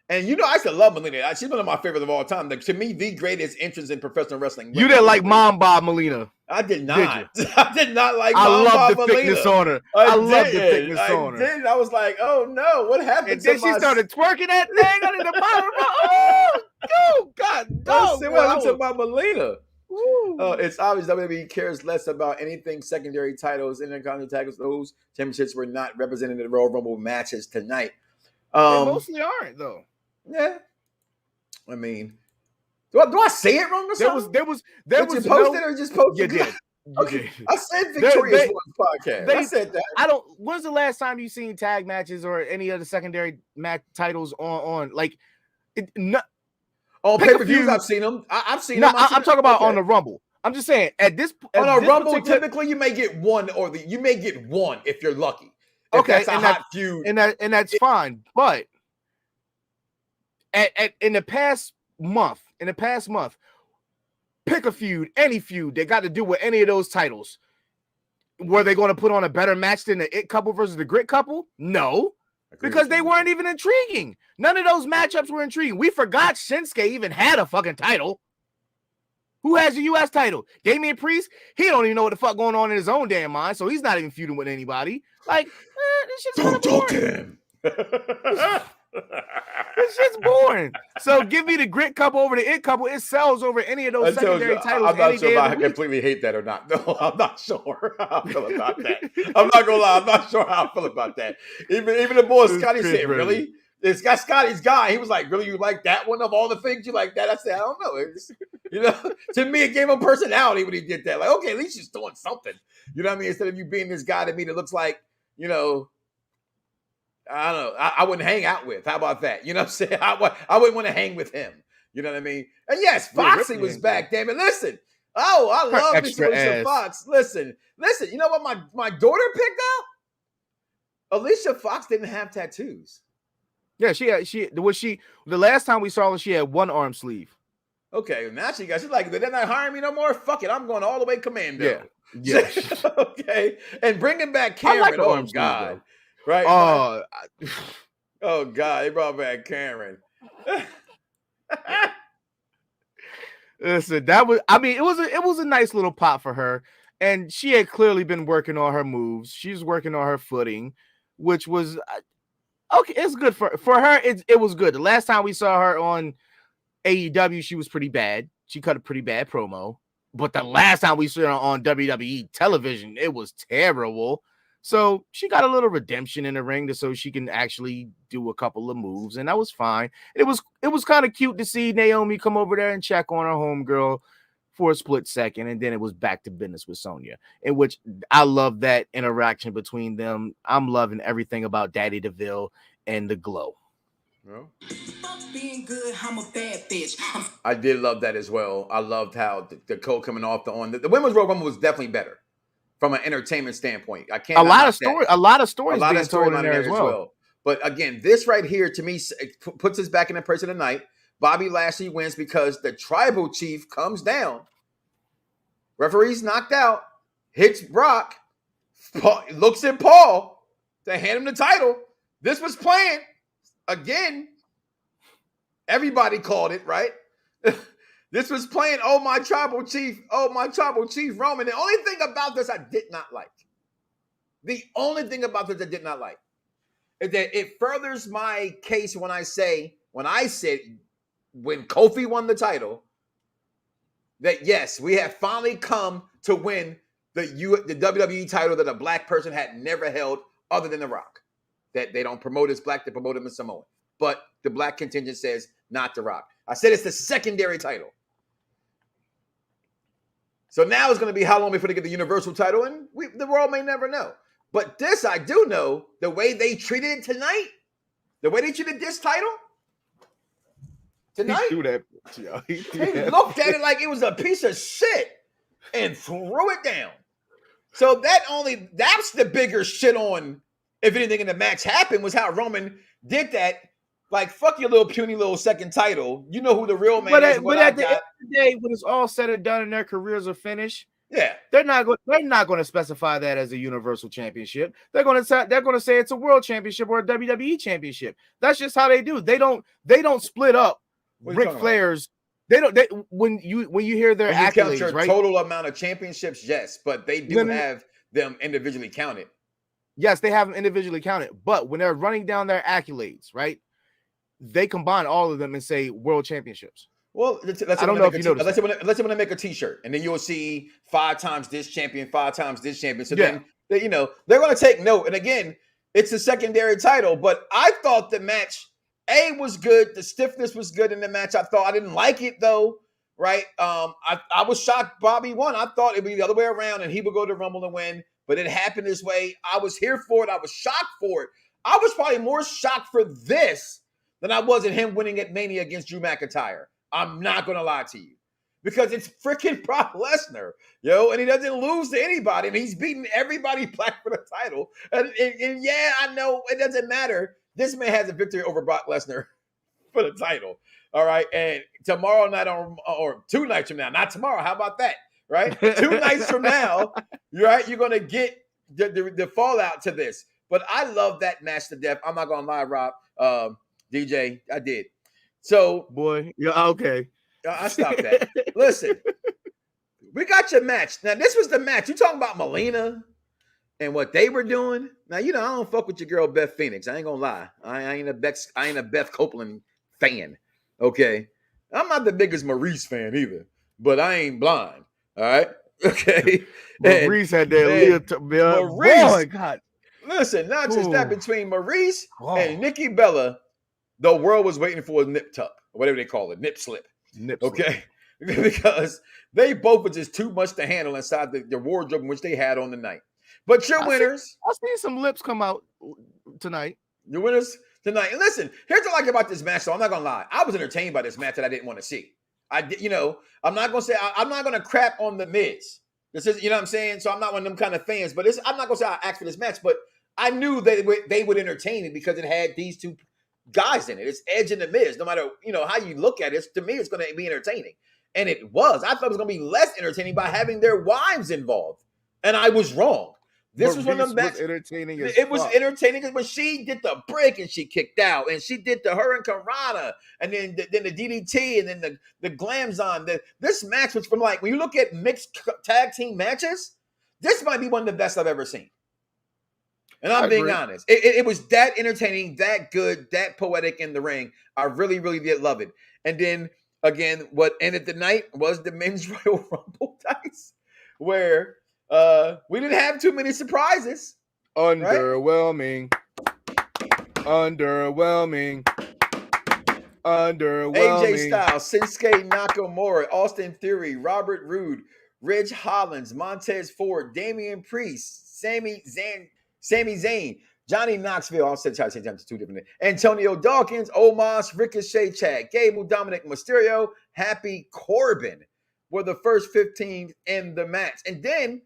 B: And I used to love Melina. She's one of my favorites of all time. To me, the greatest entrance in professional wrestling.
C: You didn't like Mom Bob Melina.
B: I did not. I did not like
C: Mom
B: Bob Melina.
C: I love the thickness on her. I love the thickness on her.
B: I was like, oh no, what happened?
C: And then she started twerking that thing under the bottom. Oh, God.
B: Don't say what I'm talking about Melina. It's obvious WWE cares less about anything secondary titles, intercontinental titles. Those championships were not represented in the Royal Rumble matches tonight.
C: They mostly aren't, though.
B: Yeah, I mean, do I say it wrong or something?
C: There was.
B: Did you post it or just post it?
C: You did.
B: Okay, I said Victoria's podcast. I said that.
C: I don't. When's the last time you seen tag matches or any other secondary match titles on like?
B: On pay-per-views, I've seen them. I've seen them.
C: I'm talking about on the Rumble. I'm just saying at this.
B: On a Rumble,
C: particular...
B: typically you may get one you may get one if you're lucky. If
C: okay,
B: that's a hot feud,
C: and that's fine. But in the past month, pick a feud, any feud that got to do with any of those titles. Were they going to put on a better match than the It Couple versus the Grit Couple? No, because they weren't even intriguing. None of those matchups were intriguing. We forgot Shinsuke even had a fucking title. Who has the U.S. title? Damian Priest? He don't even know what the fuck going on in his own damn mind, so he's not even feuding with anybody. Like, this shit's
B: don't talk to
C: boring.
B: him.
C: This shit's boring. So give me the Grit Couple over the It Couple. It sells over any of those secondary titles.
B: I'm not sure if I completely hate that or not. No, I'm not sure how I feel about that. I'm not gonna lie. I'm not sure how I feel about that. Even the boy Scotty said, "Really? It's got Scotty's guy." He was like, "Really? You like that one of all the things you like that?" I said, "I don't know." To me, it gave him personality when he did that. Like, okay, at least he's doing something. You know what I mean? Instead of you being this guy to me that looks like, I don't know. I wouldn't hang out with. How about that? You know what I'm saying? I wouldn't want to hang with him. You know what I mean? And yes, Foxy was back. Damn it. Listen. Oh, I love this Alicia Fox. Listen. You know what my daughter picked out? Alicia Fox didn't have tattoos.
C: Yeah, the last time we saw her, she had one arm sleeve.
B: Okay, now she's like, they're not hiring me no more. Fuck it, I'm going all the way commando.
C: Yeah.
B: Okay, and bringing back Cameron. Oh God, right? Oh God, they brought back Cameron.
C: Listen, it was a nice little pop for her, and she had clearly been working on her moves. She's working on her footing, which was okay. It's good for her. It was good. The last time we saw her on AEW, she was pretty bad. She cut a pretty bad promo. But the last time we saw her on WWE television, it was terrible. So she got a little redemption in the ring so she can actually do a couple of moves, and that was fine. It was kind of cute to see Naomi come over there and check on her homegirl for a split second, and then it was back to business with Sonya, in which I love that interaction between them. I'm loving everything about Daddy DeVille and the glow.
B: Well, being good, I'm a bad bitch. I did love that as well. I loved how the code coming off the Women's Royal Rumble was definitely better from an entertainment standpoint. I can't. A lot of stories being told in there as well. But again, this right here to me puts us back in the person of the night. Bobby Lashley wins because the tribal chief comes down. Referee's knocked out. Hits Brock. Looks at Paul to hand him the title. This was planned. Again, everybody called it, right? This was playing, oh, my tribal chief Roman. The only thing about this I did not like is that it furthers my case when I said when Kofi won the title, that yes, we have finally come to win the WWE title that a black person had never held other than The Rock. That they don't promote as black, they promote him as Samoan. But the black contingent says not The Rock. I said it's the secondary title. So now it's going to be how long before they get the Universal title, and the world may never know. But this I do know, the way they treated it tonight, the way they treated this title tonight, they looked at it like it was a piece of shit and threw it down. So that's the bigger shit on, if anything in the match happened, was how Roman did that. Like, fuck your little puny little second title. You know who the real man is.
C: But at the end of the day, when it's all said and done and their careers are finished,
B: yeah,
C: they're not going to specify that as a Universal Championship. They're going to say it's a World Championship or a WWE Championship. That's just how they do. They don't split up Ric Flair's. When you hear their accolades,
B: count your
C: right?
B: Total amount of championships, yes, but they do have them individually counted.
C: Yes, they have them individually counted, but when they're running down their accolades, right? They combine all of them and say World Championships.
B: Well, I don't know if you noticed. Let's say when they make a T-shirt, and then you'll see 5 times this champion, 5 times this champion. So then they're going to take note. And again, it's a secondary title. But I thought the match was good. The stiffness was good in the match. I didn't like it though. Right? I was shocked Bobby won. I thought it'd be the other way around, and he would go to Rumble and win. But it happened this way. I was here for it. I was shocked for it. I was probably more shocked for this than I was at him winning at Mania against Drew McIntyre. I'm not going to lie to you. because it's freaking Brock Lesnar, and he doesn't lose to anybody, and he's beating everybody black for the title. And yeah, I know it doesn't matter. This man has a victory over Brock Lesnar for the title. All right, and tomorrow night or 2 nights from now, not tomorrow. How about that? Right, 2 nights from now, right, you're gonna get the fallout to this. But I love that match to death. I'm not gonna lie, Rob, DJ, I did. So,
C: boy, yeah, okay.
B: I stopped that. Listen, we got your match. Now, this was the match. You talking about Melina and what they were doing? Now, I don't fuck with your girl Beth Phoenix. I ain't gonna lie. I ain't a Beth Copeland fan. Okay, I'm not the biggest Maurice fan either, but I ain't blind. All right, okay.
C: Maurice had that
B: Maurice,
C: boy, God.
B: Listen, not just that, between Maurice and Nikki Bella, the world was waiting for a nip tuck, or whatever they call it, nip slip. Okay, because they both were just too much to handle inside the wardrobe in which they had on the night. But your winners.
C: I see some lips come out tonight.
B: Your winners tonight. And listen, here's what I like about this match. So I'm not gonna lie, I was entertained by this match that I didn't want to see. I'm not gonna say I'm not gonna crap on the Miz. This is, what I'm saying. So I'm not one of them kind of fans. But I'm not gonna say I asked for this match, but I knew they would entertain it because it had these two guys in it. It's Edge and the Miz. No matter how you look at it, to me it's going to be entertaining, and it was. I thought it was going to be less entertaining by having their wives involved, and I was wrong. This was one of them matches.
C: Entertaining.
B: It was entertaining because when she did the break and she kicked out, and she did the Hurricane, and then the DDT, and then the Glamzon. This match was from, like, when you look at mixed tag team matches, this might be one of the best I've ever seen. And I'm being honest. It was that entertaining, that good, that poetic in the ring. I really, really did love it. And then, again, what ended the night was the Men's Royal Rumble dice, where we didn't have too many surprises.
C: Underwhelming.
B: Right?
C: Underwhelming.
B: AJ Styles, Shinsuke Nakamura, Austin Theory, Robert Roode, Ridge Hollins, Montez Ford, Damian Priest, Sami Zayn, Johnny Knoxville, I'll say two different names. Antonio Dawkins, Omos, Ricochet, Chad Gable, Dominic Mysterio, Happy Corbin were the first 15 in the match. And then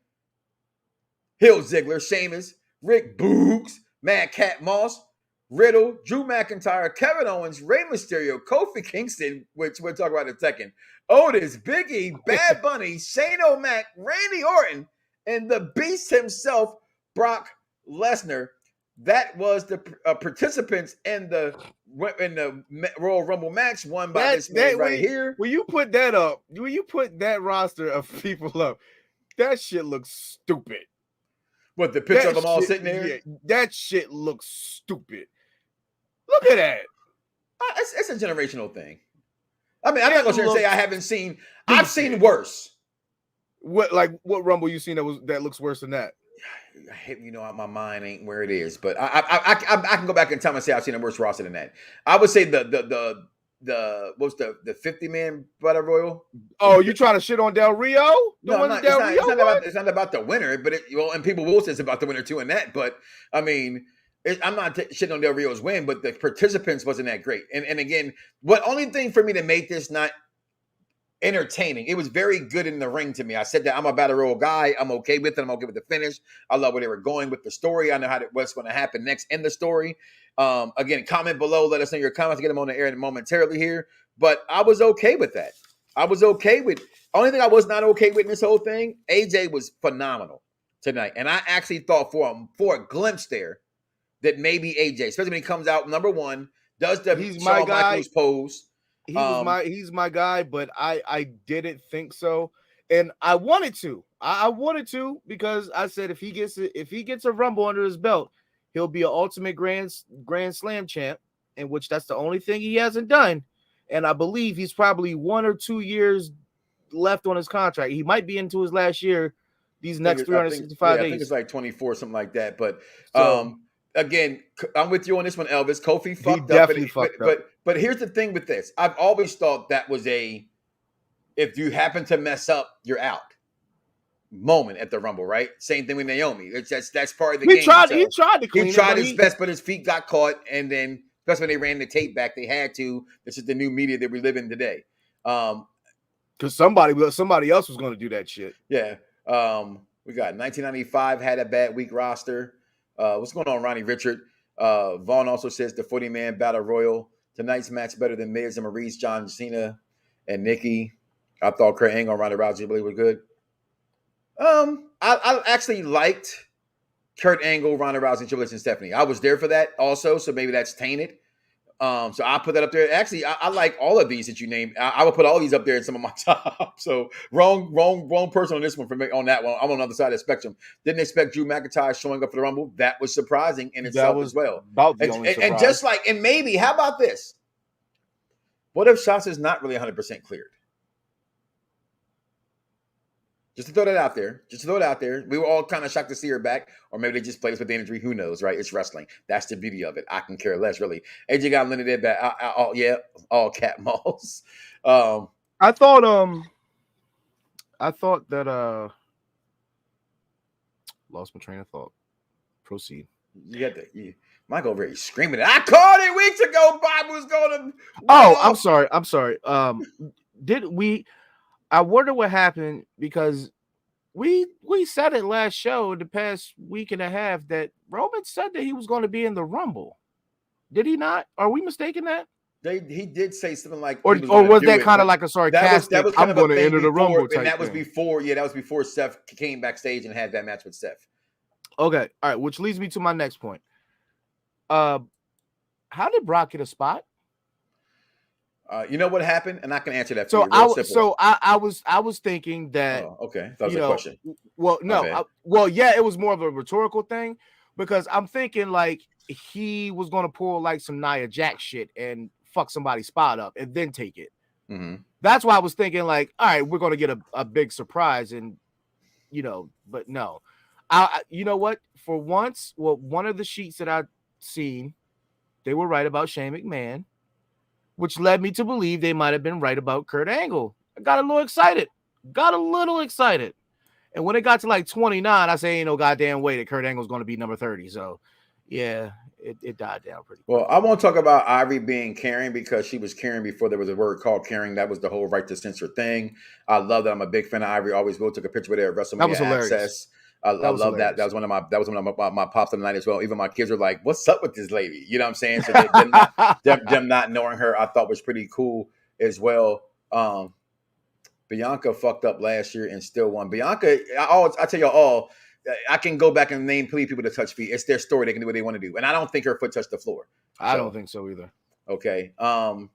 B: Hill Ziggler, Sheamus, Rick Boogs, Mad Cat Moss, Riddle, Drew McIntyre, Kevin Owens, Rey Mysterio, Kofi Kingston, which we'll talk about in a second, Otis, Big E, Bad Bunny, Shane O'Mac, Randy Orton, and the Beast himself, Brock Lesnar. That was the participants in the Royal Rumble match won by this man right here.
C: When you put that up, when you put that roster of people up, that shit looks stupid.
B: What, the picture of them all sitting there?
C: Yeah, that shit looks stupid. Look at that.
B: It's a generational thing. I mean, I'm not going to say I haven't seen. I've seen worse.
C: What Rumble you seen that looks worse than that?
B: My mind ain't where it is, but I can go back in time and say I've seen a worse roster than that. I would say the 50-man Battle Royal.
C: Oh, you trying to shit on Del Rio?
B: It's not about the winner, but and people will say it's about the winner too in that. But I mean, I'm not shitting on Del Rio's win, but the participants wasn't that great. And again, only thing for me that made this not entertaining, it was very good in the ring to me. I said that I'm a Battle Royal guy. I'm okay with it. I'm okay with the finish. I love where they were going with the story. I know what's going to happen next in the story. Again, comment below. Let us know your comments. Get them on the air momentarily here. But I was okay with that. Only thing I was not okay with in this whole thing, AJ was phenomenal tonight. And I actually thought for a glimpse there that maybe AJ, especially when he comes out number one, does the Shawn Michaels pose.
C: He's my guy, but I didn't think so. And I wanted to. I wanted to because I said if he gets a Rumble under his belt, he'll be an Ultimate Grand Slam champ, in which that's the only thing he hasn't done. And I believe he's probably 1 or 2 years left on his contract. He might be into his last year these next 365 days.
B: I think it's like 24, something like that. But again, I'm with you on this one, Elvis. Kofi fucked up. But here's the thing with this. I've always thought that was if you happen to mess up, you're out moment at the Rumble, right? Same thing with Naomi. That's part of the game. He tried
C: to clean
B: it. He tried his best, but his feet got caught. And then, especially when they ran the tape back, they had to. This is the new media that we live in today.
C: Because somebody else was going to do that shit.
B: Yeah. We got 1995 had a bad week roster. What's going on, Ronnie Richard? Vaughn also says the 40-man battle royal. Tonight's match better than Miz and Maurice, John Cena, and Nikki. I thought Kurt Angle and Ronda Rousey really were good. I actually liked Kurt Angle, Ronda Rousey, Triple H, and Stephanie. I was there for that also, so maybe that's tainted. So I'll put that up there. Actually, I like all of these that you named. I would put all these up there in some of my top. So wrong person on this one for me. On that one, I'm on the other side of the spectrum. Didn't expect Drew McIntyre showing up for the Rumble. That was surprising in itself as well.
C: About the only
B: and just like, and maybe, how about this? What if Shotzi is not really 100% cleared? Just to throw that out there. We were all kind of shocked to see her back, or maybe they just played us with the injury. Who knows, right? It's wrestling. That's the beauty of it. I can care less, really. AJ got Linda there back. All cat malls.
C: I thought that lost my train of thought. Proceed.
B: You got Michael over here screaming. I called it weeks ago. Bob was going to.
C: Oh, I'm sorry. I wonder what happened, because we said it last show, the past week and a half, that Roman said that he was going to be in the Rumble. Did he not? Are we mistaken that?
B: He did say something like,
C: or was that kind of like a sarcastic?
B: That was kind
C: I'm
B: of
C: going to enter the Rumble type
B: and that was
C: thing.
B: that was before Seth came backstage and had that match with Seth.
C: Okay, all right, which leads me to my next point. How did Brock get a spot?
B: You know what happened, and I can answer that.
C: So I was thinking that.
B: Oh, okay, that was a question.
C: Well, no, it was more of a rhetorical thing, because I'm thinking like he was going to pull like some Nia Jax shit and fuck somebody's spot up and then take it.
B: Mm-hmm.
C: That's why I was thinking like, all right, we're going to get a big surprise, and but no, you know what? For once, one of the sheets that I've seen, they were right about Shane McMahon, which led me to believe they might have been right about Kurt Angle. I got a little excited. And when it got to like 29, I say, ain't no goddamn way that Kurt Angle's going to be number 30. So, yeah, it died down pretty quick.
B: Well, I won't talk about Ivory being caring, because she was caring before there was a word called caring. That was the whole right to censor thing. I love that. I'm a big fan of Ivory. Always will. Took a picture with her at WrestleMania
C: That was hilarious.
B: Access. I love that. That was one of my pops of the night as well. Even my kids were like, "What's up with this lady?" You know what I'm saying? So them not knowing her, I thought was pretty cool as well. Bianca fucked up last year and still won. Bianca, I tell y'all all, I can go back and name people to touch feet. It's their story. They can do what they want to do, and I don't think her foot touched the floor.
C: I don't think so either.
B: Okay. Some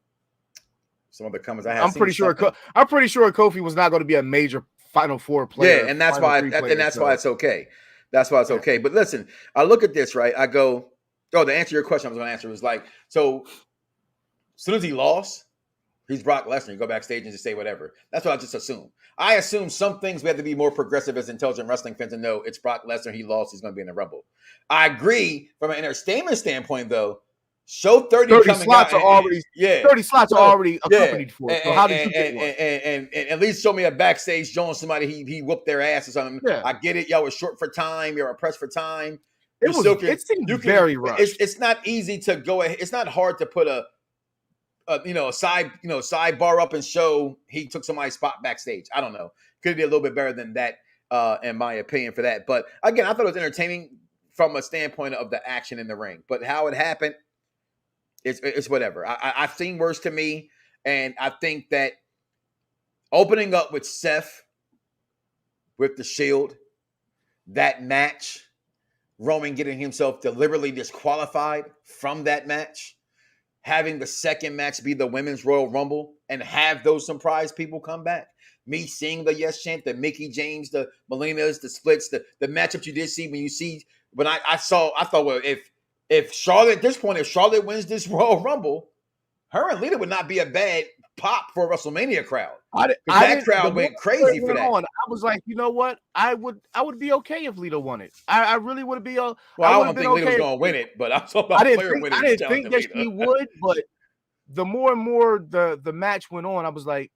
B: other comments I have.
C: I'm pretty sure Kofi was not going to be a major Final Four player.
B: Yeah, and that's why it's okay. That's why it's okay. But listen, I look at this, right? I go, to answer your question, I was going to answer was like, so as soon as he lost, he's Brock Lesnar. You go backstage and just say whatever. That's what I just assume. I assume some things we have to be more progressive as intelligent wrestling fans and know it's Brock Lesnar. He lost. He's going to be in the Rumble. I agree from an entertainment standpoint, though. Show 30 coming
C: slots
B: out,
C: are already 30 slots are already accompanied for. So how did you get one?
B: And at least show me a backstage showing somebody he whooped their ass or something. Yeah. I get it. Y'all were short for time. You're pressed for time.
C: It seemed very rushed.
B: It's not easy to go ahead. It's not hard to put a sidebar up and show he took somebody's spot backstage. I don't know. Could be a little bit better than that, in my opinion, for that. But again, I thought it was entertaining from a standpoint of the action in the ring. But how it happened, it's whatever. I've seen worse to me, and I think that opening up with Seth with the Shield, that match, Roman getting himself deliberately disqualified from that match, having the second match be the Women's Royal Rumble, and have those surprise people come back. Me seeing the yes chant, the Mickie James, the Melinas, the splits, the matchups you did see when I thought, well, if Charlotte, at this point, if Charlotte wins this Royal Rumble, her and Lita would not be a bad pop for a WrestleMania crowd. That crowd went crazy for that. I
C: was like, you know what? I would be okay if Lita won it. I really would be.
B: Well, I don't think Lita was going to win it, but I'm talking about player winning.
C: I didn't think that she would, but the more and more the match went on, I was like,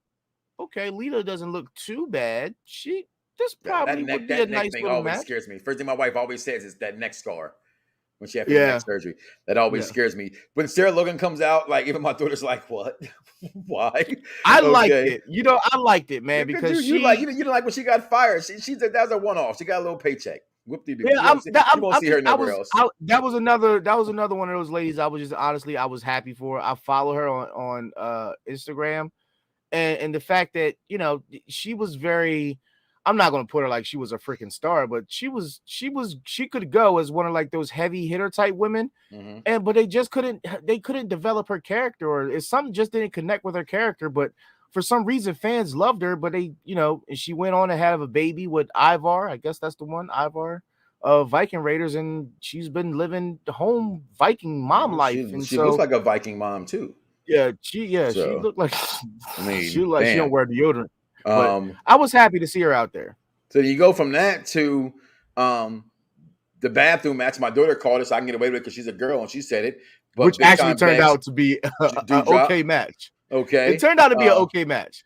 C: okay, Lita doesn't look too bad. This probably would be a nice little match.
B: Always scares me. First thing my wife always says is that neck scar. when she had her neck surgery. That always
C: Yeah.
B: scares me. When Sarah Logan comes out, like even my daughter's like, "What? Why?"
C: I liked it. You know, I liked it, man, because
B: you didn't like when she got fired. That was a one-off. She got a little paycheck. Whoop-de-doo.
C: Yeah,
B: You won't see her nowhere else.
C: That was another one of those ladies. I was just honestly, I was happy for. I follow her on Instagram, and the fact that, you know, she was very. I'm not going to put her like she was a freaking star, but she could go as one of like those heavy hitter type women, but they just couldn't develop her character, or it's something just didn't connect with her character. But for some reason, fans loved her, but they, you know, and she went on to have a baby with Ivar. I guess that's the one, Ivar, of Viking Raiders, and she's been living the home Viking mom life. And
B: she looks like a Viking mom too.
C: Yeah, she looked like she don't wear deodorant. But I was happy to see her out there.
B: So you go from that to the bathroom match. My daughter called it, so I can get away with it because she's a girl and she said it. But
C: which actually turned out to be an okay match.
B: Okay.
C: It turned out to be an okay match.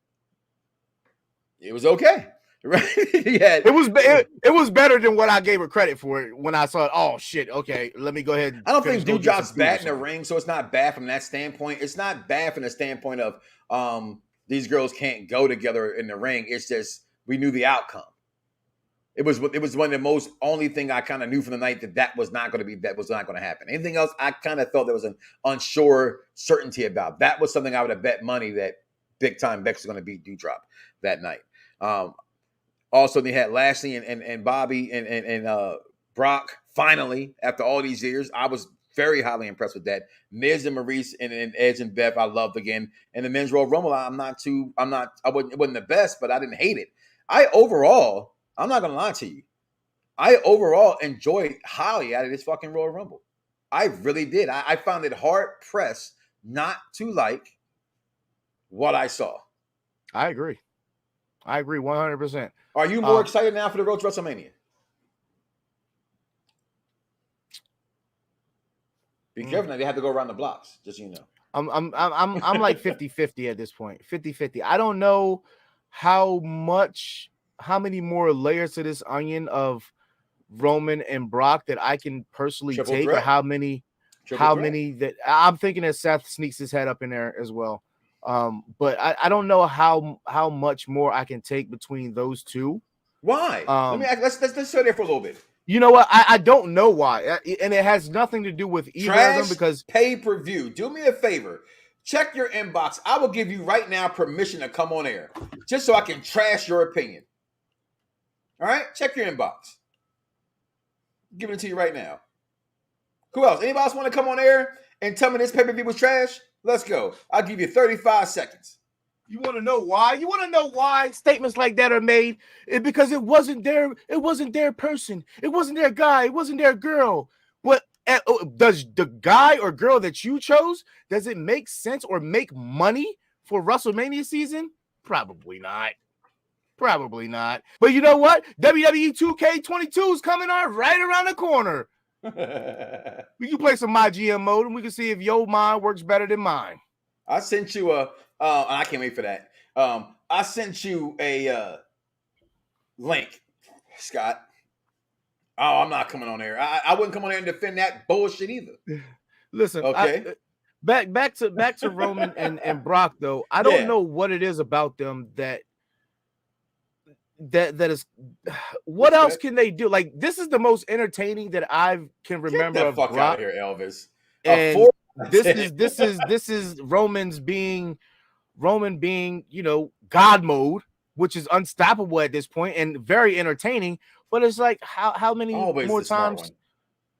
B: It was okay. Right? Yeah.
C: It was better than what I gave her credit for when I saw it. Oh shit, okay. Let me go ahead.
B: I don't think Doudrop's bad in the ring, so it's not bad from that standpoint. It's not bad from the standpoint of these girls can't go together in the ring. It's just we knew the outcome. It was one of the most only thing I kind of knew from the night that was not going to happen. Anything else, I kind of felt there was an unsure certainty about. That was something I would have bet money that big time Bex was going to beat Doudrop that night. Also, they had Lashley and Bobby and Brock finally after all these years. I was very highly impressed with that. Miz and Maurice and Edge and Beth, I loved again. And the men's Royal Rumble, it wasn't the best, but I didn't hate it. I'm not gonna lie to you. I overall enjoyed highly out of this fucking Royal Rumble. I really did. I found it hard pressed not to like what I saw.
C: I agree 100%.
B: Are you more excited now for the road to WrestleMania? Be careful now. They have to go around the blocks, just so you know.
C: I'm like 50-50 at this point. 50-50. I don't know how many more layers to this onion of Roman and Brock that I can personally take, or how many that I'm thinking that Seth sneaks his head up in there as well. But I don't know how much more I can take between those two.
B: Why? Let's sit there for a little bit.
C: You know what? I don't know why, and it has nothing to do with either of them, because
B: pay-per-view. Do me a favor. Check your inbox. I will give you right now permission to come on air, just so I can trash your opinion. All right? Check your inbox. I'm giving it to you right now. Who else? Anybody else want to come on air and tell me this pay-per-view was trash? Let's go. I'll give you 35 seconds.
C: You want to know why? You want to know why statements like that are made? Because it wasn't their person. It wasn't their guy. It wasn't their girl. But does the guy or girl that you chose, does it make sense or make money for WrestleMania season? Probably not. Probably not. But you know what? WWE 2K22 is coming on right around the corner. We can play some My GM mode and we can see if your mind works better than mine.
B: I sent you and I can't wait for that. I sent you a link, Scott. Oh, I'm not coming on there. I wouldn't come on there and defend that bullshit either.
C: Listen,
B: okay.
C: Back to Roman and Brock though. I don't know what it is about them that is. What else can they do? Like, this is the most entertaining that I can remember.
B: Get the
C: of
B: fuck
C: Brock.
B: out of here, Elvis.
C: And this is Roman being, you know, God mode, which is unstoppable at this point and very entertaining. But it's like, how many more times?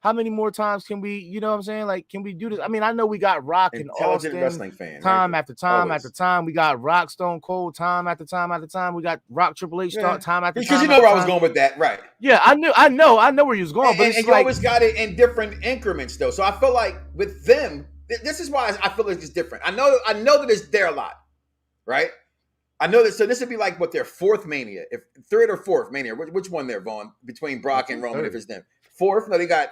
C: How many more times can we, you know what I'm saying? Like, can we do this? I mean, I know we got Rock and Austin
B: wrestling fan,
C: time
B: right?
C: after time after time. We got Rock Stone Cold time after time after time. We got Rock Triple H time after time.
B: Because you know where I was going with that, right?
C: Yeah, I know where you was going. But it's
B: you always got it in different increments, though. So I feel like with them, this is why I feel like it's different. I know that it's there a lot, right? I know that. So this would be like what their fourth Mania, if third or fourth Mania. Which one they're Vaughn between Brock and Roman? If it's them. Fourth, no, they got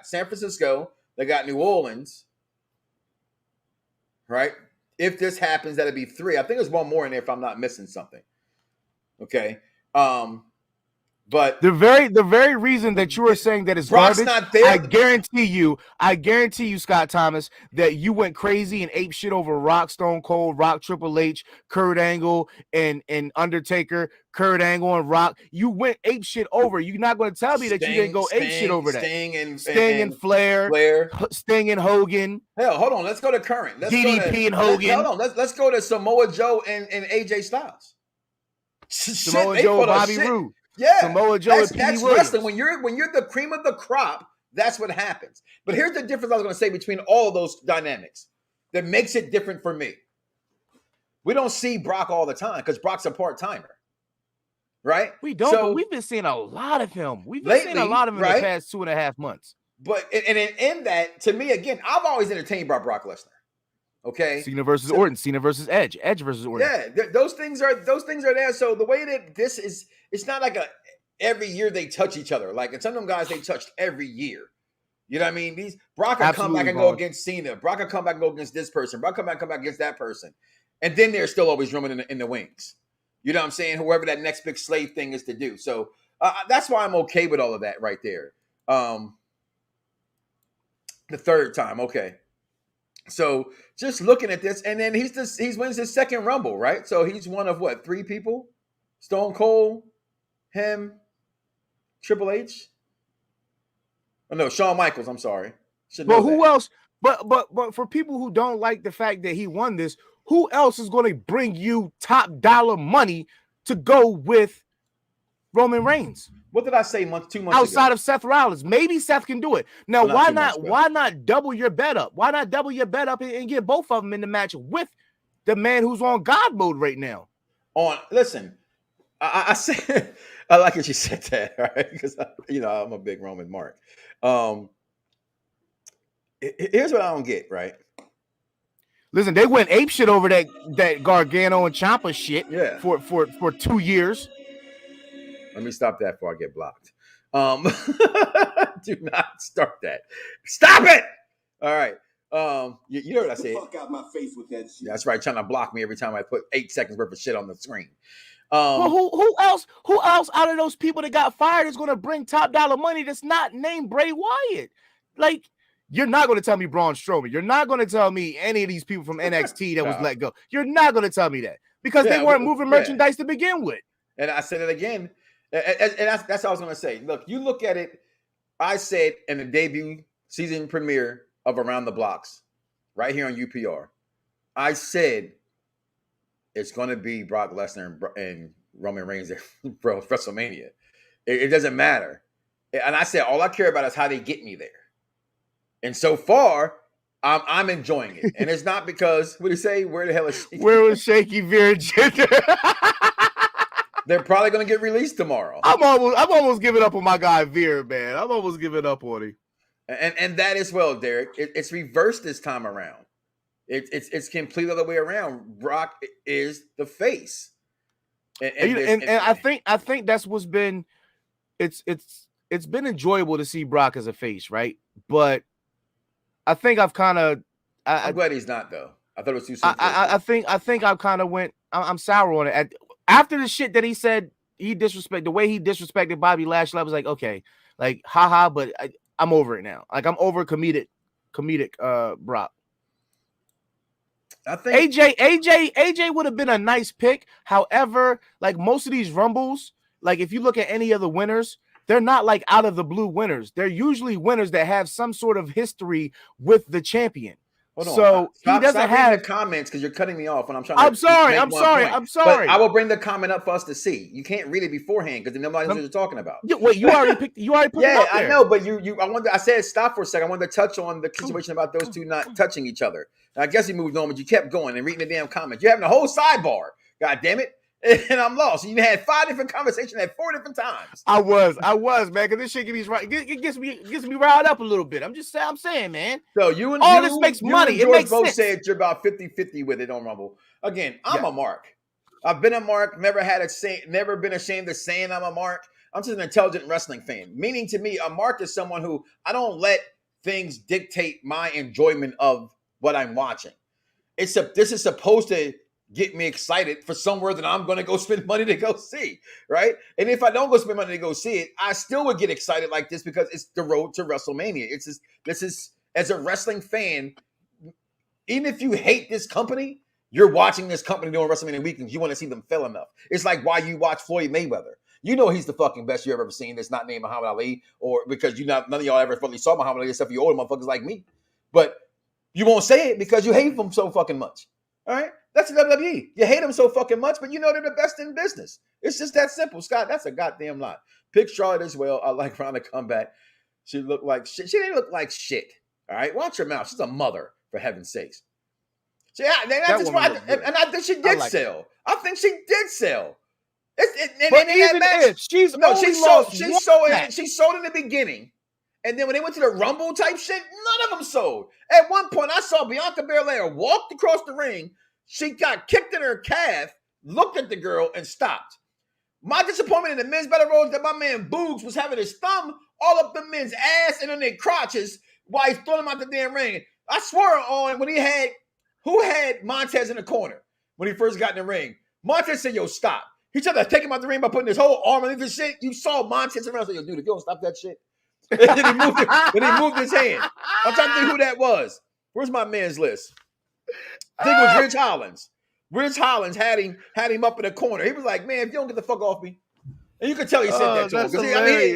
B: San Francisco, they got New Orleans, right? If this happens, that'd be three. I think there's one more in there if I'm not missing something. Okay. But
C: the very reason that you are saying that it's
B: Brock's
C: garbage,
B: not there.
C: I guarantee you, Scott Thomas, that you went crazy and ape shit over Rock, Stone Cold, Rock, Triple H, Kurt Angle, and Undertaker, Kurt Angle and Rock. You went ape shit over. You're not going to tell me that you didn't go ape shit over that. Sting and Flair, Sting and Hogan.
B: Hell, hold on. Let's go to current.
C: DDP and Hogan.
B: Hold on. Let's go to Samoa Joe and AJ Styles.
C: Samoa Joe and Bobby Roode.
B: Yeah,
C: Samoa Joe and
B: that's wrestling. When you're the cream of the crop, that's what happens. But here's the difference I was going to say between all of those dynamics that makes it different for me. We don't see Brock all the time because Brock's a part-timer, right?
C: We don't, but we've been seeing a lot of him. We've been seeing a lot of him in the past 2.5 months.
B: But in that, to me, again, I've always entertained by Brock Lesnar. Okay,
C: Cena versus Orton, Cena versus Edge, Edge versus Orton.
B: Yeah, those things are there. So the way that this is, it's not like every year they touch each other. Like, and some of them guys they touched every year. You know what I mean? These Brock will come back and go against Cena. Brock will come back and go against this person. Brock come back against that person. And then there's still always room in the wings. You know what I'm saying? Whoever that next big slave thing is to do. So that's why I'm okay with all of that right there. The third time, okay. So just looking at this, and then he wins his second Rumble, right? So he's one of what, 3 people? Stone Cold, him, Triple H. Oh no, Shawn Michaels. I'm sorry.
C: But who else? But for people who don't like the fact that he won this, who else is going to bring you top dollar money to go with Roman Reigns?
B: What did I say 2 months
C: outside
B: ago?
C: of Seth Rollins? Maybe Seth can do it. Now, why not double your bet up? Why not double your bet up and get both of them in the match with the man who's on God mode right now?
B: Listen, I said, I like that you said that, right? Because I'm a big Roman Mark. Here's what I don't get, right?
C: Listen, they went ape shit over that Gargano and Ciampa shit for 2 years.
B: Let me stop that before I get blocked. Do not start that. Stop it! All right. You know what I said.
E: Fuck out my face with that shit.
B: That's right, trying to block me every time I put 8 seconds worth of shit on the screen.
C: Well, who else out of those people that got fired is going to bring top dollar money that's not named Bray Wyatt? Like, you're not going to tell me Braun Strowman. You're not going to tell me any of these people from NXT that was let go. You're not going to tell me that because they weren't moving merchandise to begin with.
B: And I said it again. And that's what I was going to say. Look, you look at it. I said in the debut season premiere of Around the Blocks, right here on UPR, I said it's going to be Brock Lesnar and Roman Reigns at WrestleMania. It doesn't matter. And I said all I care about is how they get me there. And so far, I'm enjoying it. And it's not because, what do you say? Where the hell is Shaky?
C: Where was Shaky Veer Jinder?
B: They're probably going to get released tomorrow.
C: I'm almost giving up on my guy Veer, man. I'm almost giving up on him.
B: And that as well, Derek. It's reversed this time around. It's completely the other way around. Brock is the face. And
C: I think that's what's been it's been enjoyable to see Brock as a face, right? But I think I've kind of
B: I'm glad he's not though. I thought it was too soon.
C: I think I've kind of went. I'm sour on it. After the shit that he said, the way he disrespected Bobby Lashley, I was like, okay, like haha, but I'm over it now. Like I'm over comedic Brock.
B: I think
C: AJ would have been a nice pick. However, like most of these Rumbles, like if you look at any of the winners, they're not like out of the blue winners. They're usually winners that have some sort of history with the champion. So he doesn't have
B: the comments because you're cutting me off when I'm trying.
C: I'm sorry.
B: But I will bring the comment up for us to see. You can't read it beforehand because nobody knows what you're talking about.
C: Wait, you already put it up there.
B: I know, but I said stop for a second. I wanted to touch on the situation about those two not touching each other. And I guess you moved on, but you kept going and reading the damn comments. You're having a whole sidebar. God damn it. And I'm lost. You had 5 different conversations at 4 different times.
C: I was, man, because this shit gets me riled up a little bit. I'm saying, man.
B: So
C: this makes money.
B: And George
C: it makes
B: both
C: sense.
B: said you're about 50-50 with it on Rumble. Again, I'm a mark. I've been a mark, never been ashamed of saying I'm a mark. I'm just an intelligent wrestling fan. Meaning to me, a mark is someone who I don't let things dictate my enjoyment of what I'm watching. This is supposed to get me excited for somewhere that I'm going to go spend money to go see, right? And if I don't go spend money to go see it, I still would get excited like this because it's the road to WrestleMania. This is as a wrestling fan, even if you hate this company, you're watching this company during WrestleMania weekends. You want to see them fail enough. It's like why you watch Floyd Mayweather. You know he's the fucking best you've ever seen. That's not named Muhammad Ali, or because none of y'all ever really saw Muhammad Ali except for you older motherfuckers like me. But you won't say it because you hate them so fucking much. All right? That's the WWE. You hate them so fucking much, but you know they're the best in business. It's just that simple, Scott. That's a goddamn lie. Pick Charlotte as well. I like Ronda comeback. She looked like shit. She didn't look like shit. All right? Watch her mouth. She's a mother, for heaven's sakes. I think she did sell. I think she did sell.
C: But even if she's
B: sold in the beginning, and then when they went to the Rumble type shit, none of them sold. At one point, I saw Bianca Belair walked across the ring. She got kicked in her calf, looked at the girl, and stopped. My disappointment in the men's battle royal is that my man Boogs was having his thumb all up the men's ass and on their crotches while he's throwing them out the damn ring. I swore on when who had Montez in the corner when he first got in the ring? Montez said, yo, stop. He tried to take him out the ring by putting his whole arm underneath his shit. You saw Montez around. I said, yo, dude, if you don't stop that shit. And then he moved his hand. I'm trying to think who that was. Where's my man's list? I think it was Rich Hollins. Rich Hollins had him up in the corner. He was like, man, if you don't get the fuck off me. And you could tell he said that to him. Because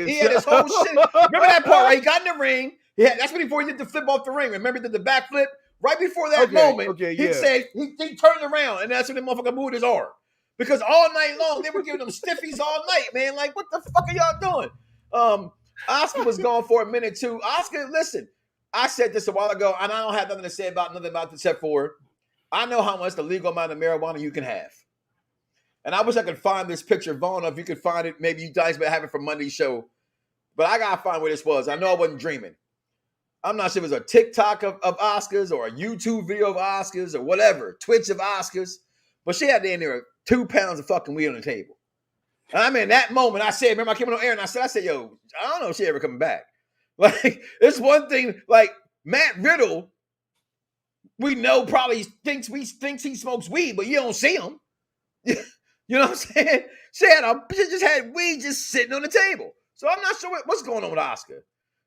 B: he had his whole shit. Remember that part where he got in the ring? That's before he did the flip off the ring. Remember he did the backflip? Right before that moment, he said, he turned around, and that's when the motherfucker moved his arm. Because all night long, they were giving them stiffies all night, man. Like, what the fuck are y'all doing? Oscar was gone for a minute, too. Oscar, listen, I said this a while ago, and I don't have nothing to say about nothing about this except for I know how much the legal amount of marijuana you can have. And I wish I could find this picture. Vaughn, if you could find it, maybe you guys might have it for Monday's show. But I got to find where this was. I know I wasn't dreaming. I'm not sure if it was a TikTok of Oscars or a YouTube video of Oscars or whatever, Twitch of Oscars. But she had in there 2 pounds of fucking weed on the table. And I mean, that moment, I said, remember I came on air and I said, yo, I don't know if she ever coming back. Like, it's one thing, like Matt Riddle, we know probably thinks he smokes weed, but you don't see him. You know what I'm saying? She just had weed just sitting on the table. So I'm not sure what's going on with Oscar.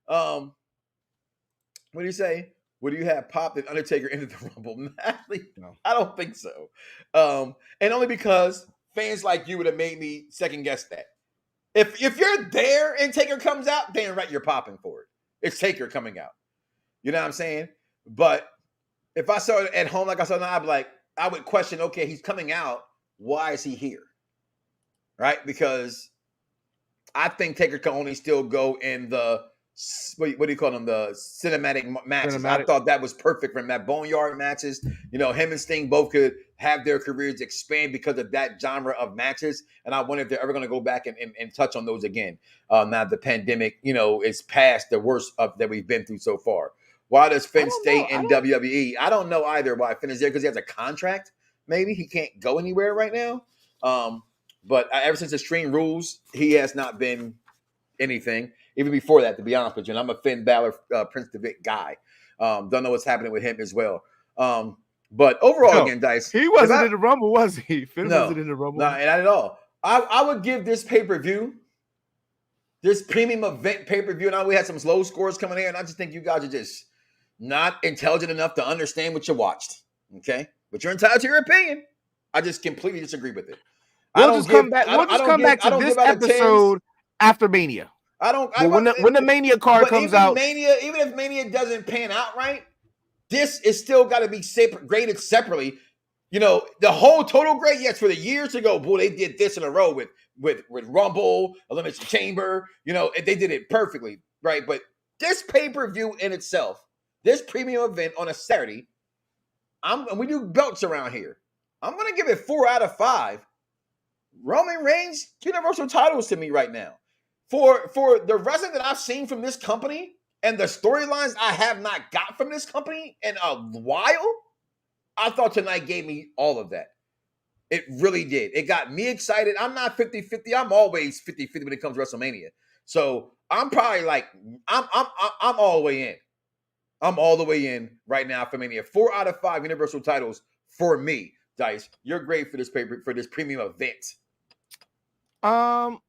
B: What do you say? What do you have? Pop that Undertaker entered the Rumble? No. I don't think so. And only because fans like you would have made me second guess that. If you're there and Taker comes out, then right, you're popping for it. It's Taker coming out. You know what I'm saying? But if I saw it at home like I saw it, I'd be like, I would question, okay, he's coming out. Why is he here? Right? Because I think Taker can only still go in the what do you call them? The cinematic matches. I thought that was perfect for him. That Boneyard matches. You know, him and Sting both could have their careers expand because of that genre of matches. And I wonder if they're ever going to go back and touch on those again. Now the pandemic, you know, is past the worst of that we've been through so far. Why does Finn stay in WWE? I don't know either why Finn is there, because he has a contract. Maybe he can't go anywhere right now. But ever since Extreme Rules, he has not been anything. Even before that, to be honest with you, and I'm a Finn Balor, Prince Devitt guy. Don't know what's happening with him as well. But overall, again, Dice,
C: he wasn't in the Rumble, was he? Finn wasn't in the Rumble.
B: No, not at all. I would give this pay-per-view, this premium event pay-per-view, and we had some low scores coming in, and I just think you guys are just not intelligent enough to understand what you watched. Okay? But you're entitled to your opinion. I just completely disagree with it.
C: We'll just come back to this episode after Mania. When the Mania card comes out.
B: Even if Mania doesn't pan out right, this is still got to be graded separately. You know, the whole total grade, yes, for the years ago, boy, they did this in a row with Rumble, Elimination Chamber. You know, they did it perfectly, right? But this pay-per-view in itself, this premium event on a Saturday, and we do belts around here. I'm going to give it 4 out of 5. Roman Reigns, Universal titles to me right now. For the wrestling that I've seen from this company and the storylines I have not got from this company in a while, I thought tonight gave me all of that. It really did. It got me excited. I'm not 50-50. I'm always 50-50 when it comes to WrestleMania. So I'm probably like, I'm all the way in. I'm all the way in right now for Mania. 4 out of 5 Universal titles for me. Dice, you're great for this paper for this premium event.
C: I'm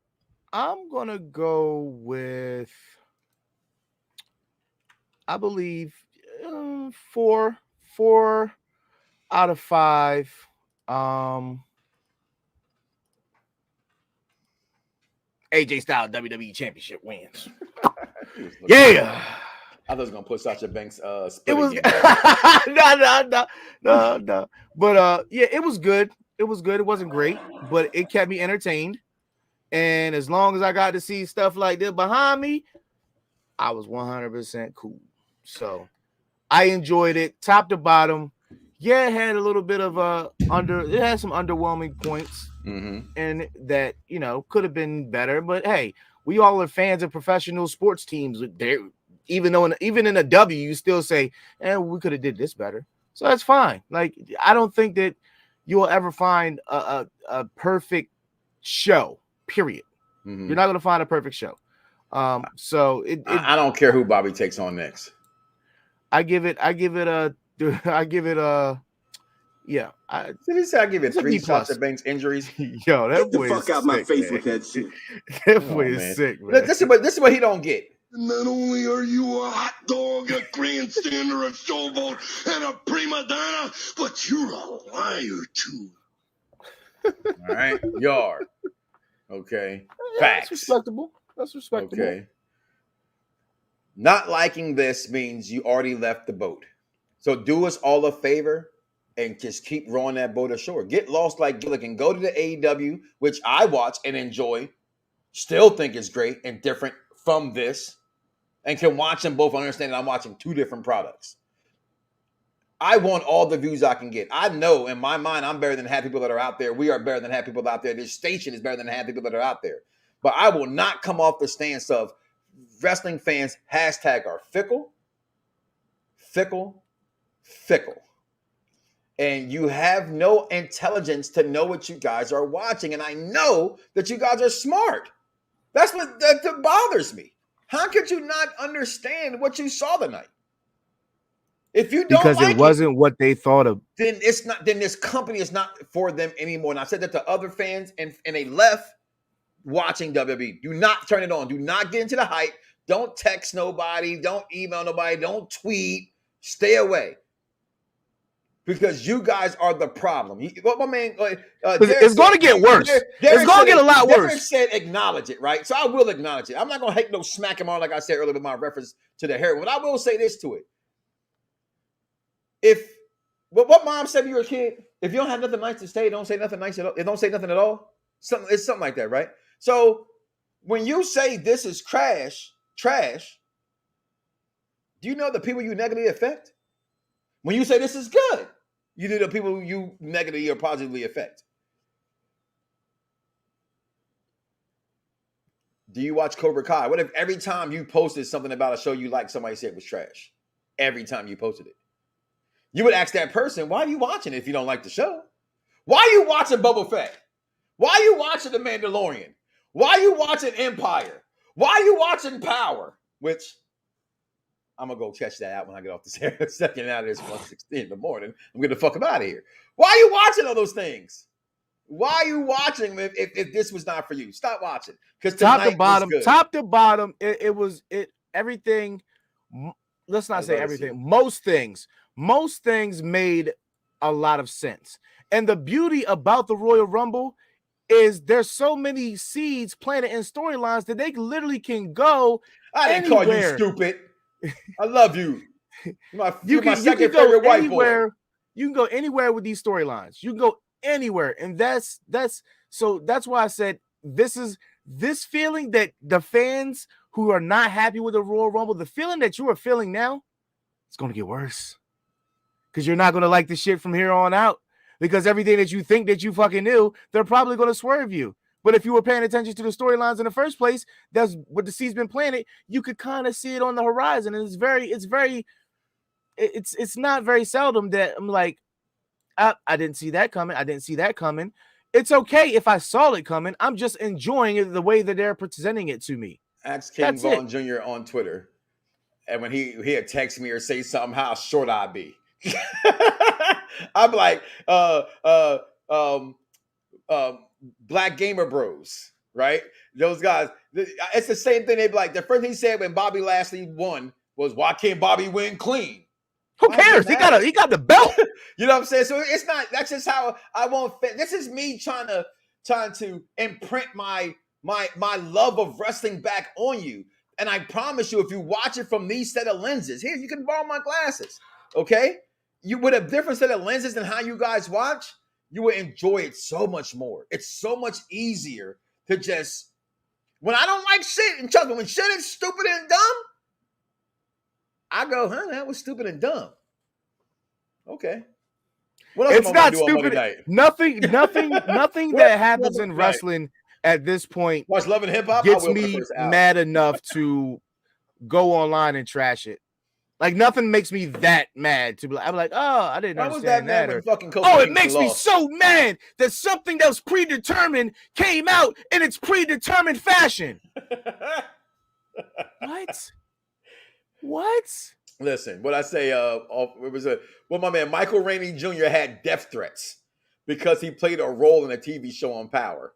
C: gonna go with, I believe, 4 out of 5. AJ Styles WWE Championship wins. Yeah.
B: I thought it was gonna put Sasha Banks.
C: It was no. But yeah, it was good. It was good. It wasn't great, but it kept me entertained. And as long as I got to see stuff like this behind me, I was 100% cool. So I enjoyed it, top to bottom. Yeah, it had a little bit of it had some underwhelming points, and that, you know, could have been better. But hey, we all are fans of professional sports teams. Even in a W, you still say, we could have did this better. So that's fine. Like, I don't think that you'll ever find a perfect show. Period. You're not going to find a perfect show. So
B: I don't care who Bobby takes on next.
C: I give it a. Did he
B: say I give it 3 Sasha Banks injuries?
C: Yo, that
E: Get the
C: boy
E: fuck out my face with that shit.
C: That boy is sick, man.
B: This is what he don't get.
E: Not only are you a hot dog, a grandstander, a showboat, and a prima donna, but you're a liar too.
B: All right, Yard. Okay, facts.
C: That's respectable. That's respectable.
B: Okay. Not liking this means you already left the boat. So do us all a favor and just keep rowing that boat ashore. Get lost like Gilligan. Go to the AEW, which I watch and enjoy. Still think is great and different from this. And can watch them both, understand that I'm watching 2 different products. I want all the views I can get. I know in my mind I'm better than half people that are out there. We are better than half people out there. This station is better than half people that are out there. But I will not come off the stance of wrestling fans #are fickle. And you have no intelligence to know what you guys are watching. And I know that you guys are smart. That's what that bothers me. How could you not understand what you saw tonight? If you don't, because
C: it wasn't what they thought of,
B: then it's not. Then this company is not for them anymore. And I said that to other fans, and they left watching WWE. Do not turn it on. Do not get into the hype. Don't text nobody. Don't email nobody. Don't tweet. Stay away. Because you guys are the problem. My man,
C: it's going to get worse. It's going to get a lot worse.
B: Derek said acknowledge it, right? So I will acknowledge it. I'm not going to hate no smack him on like I said earlier with my reference to the heroin. But I will say this to it. What mom said when you were a kid, if you don't have nothing nice to say, don't say nothing nice at all. Don't say nothing at all. It's something like that, right? So when you say this is trash, do you know the people you negatively affect? When you say this is good, you do the people you negatively or positively affect. Do you watch Cobra Kai? What if every time you posted something about a show you like, somebody said it was trash? Every time you posted it. You would ask that person, why are you watching it if you don't like the show? Why are you watching Boba Fett? Why are you watching The Mandalorian? Why are you watching Empire? Why are you watching Power? Which I'm going to go catch that out when I get off this air. Second out of this 1:16 in the morning. I'm getting the fuck out of here. Why are you watching all those things? Why are you watching if this was not for you? Stop watching. Because top to
C: bottom, it was everything. Let's not say everything. Most things made a lot of sense. And the beauty about the Royal Rumble is there's so many seeds planted in storylines that they literally can go.
B: I didn't call you stupid. I love you. You're my second favorite white boy.
C: You can go anywhere with these storylines. You can go anywhere, and that's why I said this feeling that the fans who are not happy with the Royal Rumble, the feeling that you are feeling now, it's going to get worse because you're not going to like the shit from here on out. Because everything that you think that you fucking knew, they're probably going to swerve you. But if you were paying attention to the storylines in the first place, that's what the seed's been planted. You could kind of see it on the horizon, and it's not very seldom that I'm like, I didn't see that coming. I didn't see that coming. It's okay if I saw it coming. I'm just enjoying it the way that they're presenting it to me.
B: Ask King Vaughn Jr. on Twitter, and when he had text me or say something, how short I be. I'm like, Black Gamer Bros, right? Those guys, it's the same thing. They be like, the first thing he said when Bobby Lashley won was, "Why can't Bobby win clean?"
C: Who cares? He got the belt.
B: You know what I'm saying? So it's not. That's just how I won't fit. This is me trying to imprint my love of wrestling back on you. And I promise you, if you watch it from these set of lenses, here, you can borrow my glasses. Okay, you with a different set of lenses than how you guys watch, you will enjoy it so much more. It's so much easier to just, when I don't like shit, and trust me, when shit is stupid and dumb, I go, that was stupid and dumb. Okay. What else
C: It's
B: am I
C: not
B: gonna do on Monday
C: stupid.
B: night?
C: Nothing that happens in wrestling at this point
B: Watch Love and Hip Hop
C: gets me mad enough to go online and trash it. Like, nothing makes me that mad to be like, I'm like, oh, I didn't understand that. Or, it makes me so mad that something that was predetermined came out in its predetermined fashion. What?
B: Listen, what I say, it was my man Michael Rainey Jr. had death threats because he played a role in a TV show on Power.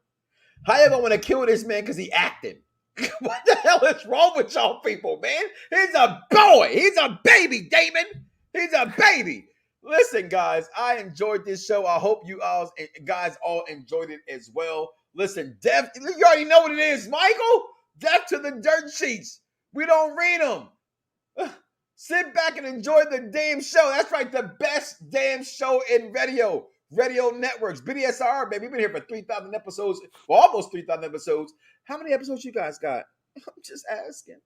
B: How you gonna want to kill this man because he acting? What the hell is wrong with y'all people, man? He's a boy. He's a baby, Damon. He's a baby. Listen, guys, I enjoyed this show. I hope you guys all enjoyed it as well. Listen, death, you already know what it is, Michael. Death to the dirt sheets. We don't read them. Sit back and enjoy the damn show. That's right, the best damn show in radio networks. BDSR, baby. We've been here for 3,000 episodes, well, almost 3,000 episodes. How many episodes you guys got? I'm just asking.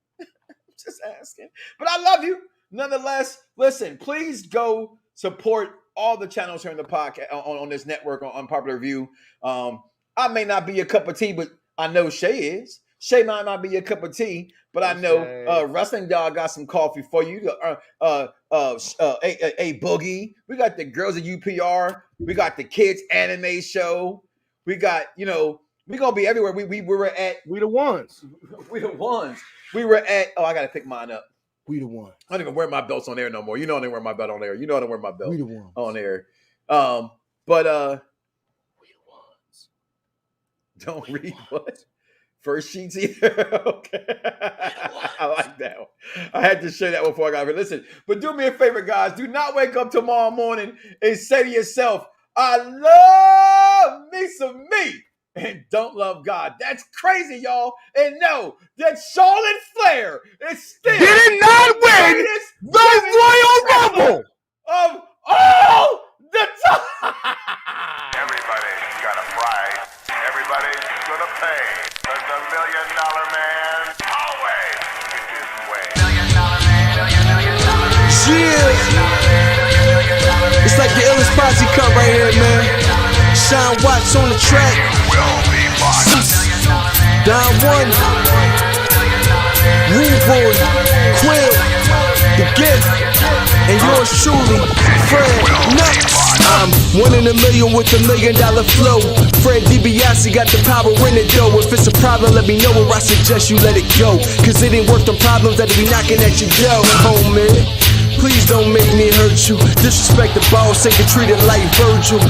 B: But I love you. Nonetheless, listen, please go support all the channels here in the podcast on this network on Unpopular Review. I may not be a cup of tea, but I know Shay is. Shay might not be a cup of tea, but I know Wrestling Dog got some coffee for you. A Boogie. We got the girls at UPR. We got the kids anime show. We got, we're going to be everywhere. We were at...
C: We the ones.
B: We the ones. We were at... Oh, I got to pick mine up.
C: We the ones.
B: I don't even wear my belts on air no more. You know I don't wear my belt on air. You know I don't wear my belt
C: we the ones.
B: on air. But... We the ones. Don't read what? First sheets either. Okay. I like that one. I had to share that before I got here. Listen, but do me a favor, guys. Do not wake up tomorrow morning and say to yourself, I love me some me and don't love God. That's crazy, y'all. And no, that Charlotte Flair is still
C: did not win the Royal Rumble
B: of all the time.
F: Everybody's got a price. Everybody's gonna pay. But the $1 million man always gets his way. $1 million
A: Yeah. It's like the illest posse cut right here, man. Sean Watts on the track. Don One, Rude Boy, Quill, The Gift, and yours truly, Fred Knoxxx. I'm 1 in a million with $1 million flow. Fred DiBiase got the power in it though. If it's a problem, let me know, or I suggest you let it go. Cause it ain't worth the problems that'll be knocking at your door, homie. Please don't make me hurt you. Disrespect the boss, ain't get treated like Virgil.